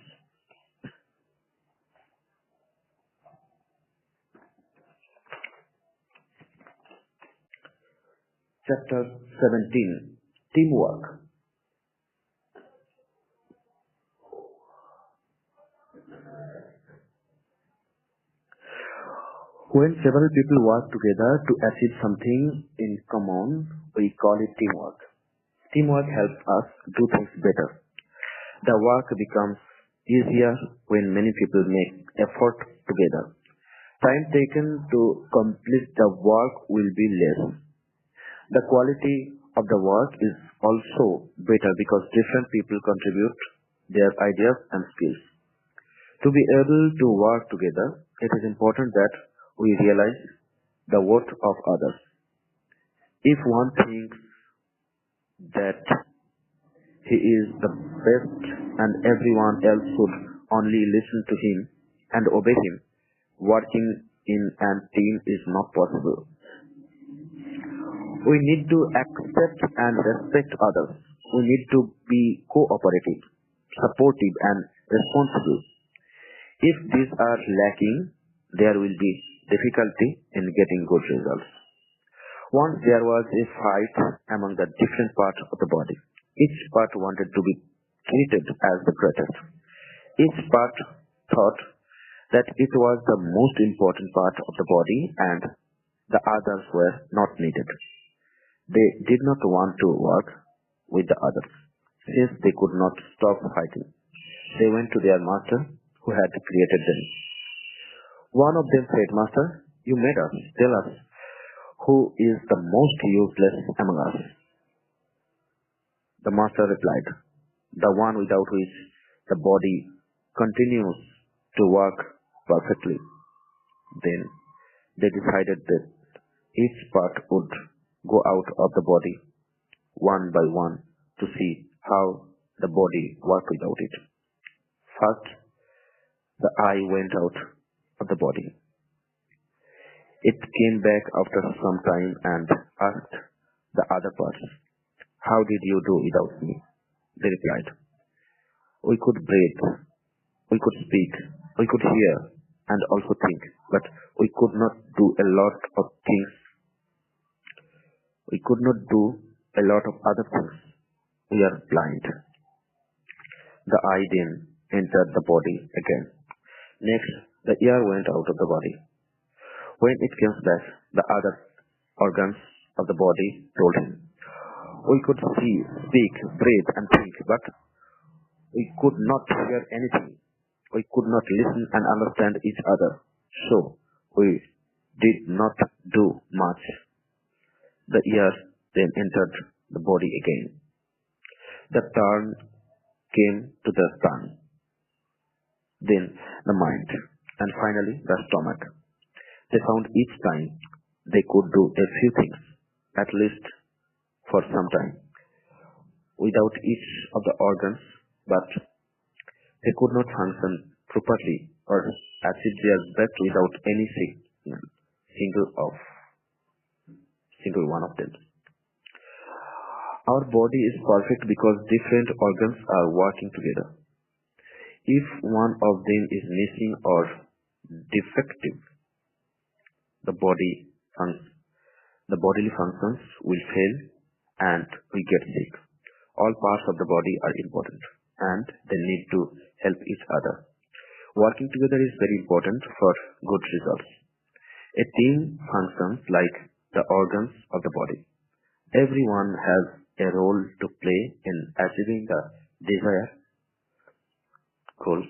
Chapter 17. Teamwork. When several people work together to achieve something in common, we call it teamwork. Teamwork helps us do things better. The work becomes easier when many people make effort together. Time taken to complete the work will be less. The quality of the work is also better because different people contribute their ideas and skills. To be able to work together, it is important that we realize the worth of others. If one thinks that he is the best and everyone else should only listen to him and obey him, working in a team is not possible. We need to accept and respect others. We need to be cooperative, supportive, and responsible. If these are lacking, there will be difficulty in getting good results. Once there was a fight among the different parts of the body. Each part wanted to be treated as the greatest. Each part thought that it was the most important part of the body and the others were not needed. They did not want to work with the others. Since they could not stop fighting, they went to their master who had created them. One of them said, "Master, you made us. Tell us, who is the most useless among us?" The master replied, "The one without which the body continues to work perfectly." Then they decided that each part would go out of the body one by one to see how the body worked without it. First, the eye went out of the body. It came back after some time and asked the other parts, "How did you do without me?" They replied, "We could breathe, we could speak, we could hear and also think, but we could not do a lot of things. We could not do a lot of other things. We are blind." The eye then entered the body again. Next, the ear went out of the body. When it came back, the other organs of the body told him, "We could see, speak, breathe, and think, but we could not hear anything. We could not listen and understand each other, so we did not do much." The ear then entered the body again. The turn came to the tongue, then the mind, and finally the stomach. They found each time they could do a few things, at least for some time, without each of the organs, but they could not function properly or achieve their best without any single one of them. Our body is perfect because different organs are working together. If one of them is missing or defective, the bodily functions will fail and we get sick. All parts of the body are important and they need to help each other. Working together is very important for good results. A team functions like the organs of the body. Everyone has a role to play in achieving the desired goal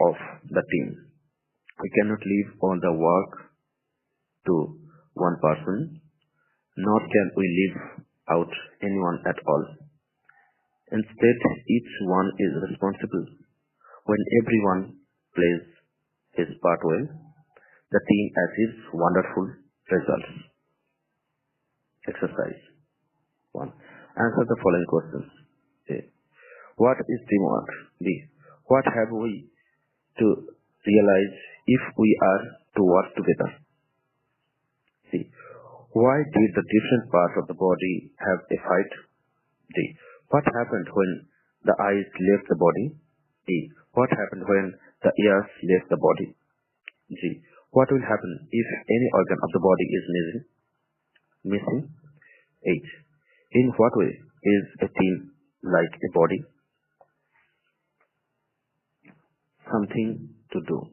of the team. We cannot leave all the work to one person, nor can we leave out anyone at all. Instead, each one is responsible. When everyone plays his part well, the team achieves wonderful results. Exercise 1. Answer the following questions. A. What is teamwork? B. What have we to realize if we are to work together? C. Why did the different parts of the body have a fight? D. What happened when the eyes left the body? E. What happened when the ears left the body? G. What will happen if any organ of the body is missing? H. In what way is a team like a body? Something to to do.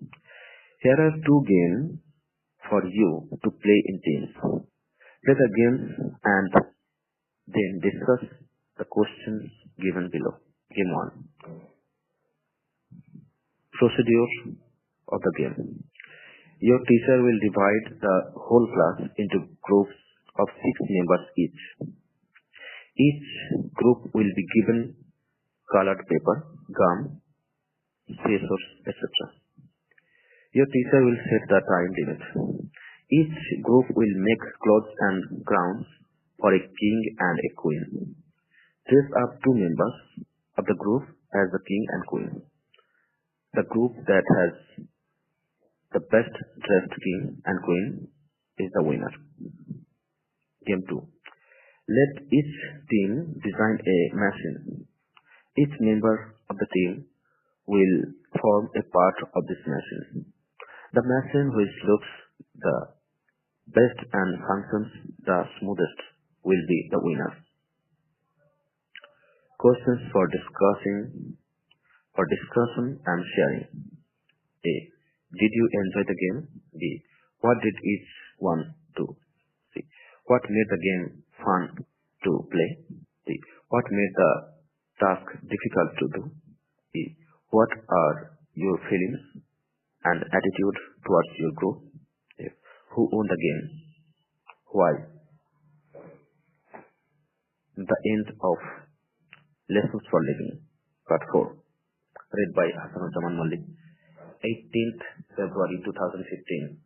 Here are two games for you to play in teams. Play the games and then discuss the questions given below. Game 1. Procedure of the game. Your teacher will divide the whole class into groups of 6 members each. Each group will be given colored paper, gum, scissors, etc. Your teacher will set the time limit. Each group will make clothes and crowns for a king and a queen. Dress up 2 members of the group as the king and queen. The group that has the best dressed king and queen is the winner. Game 2. Let each team design a machine. Each member of the team will form a part of this machine. The machine which looks the best and functions the smoothest will be the winner. Questions for discussion and sharing. A. Did you enjoy the game? B. What did each one do? C. What made the game fun to play? D. What made the task difficult to do? E. What are your feelings and attitude towards your group? F. Who won the game? Why? The end of Lessons for Living, Part 4. Read by Hasanuzzaman Malik, 18th February 2015.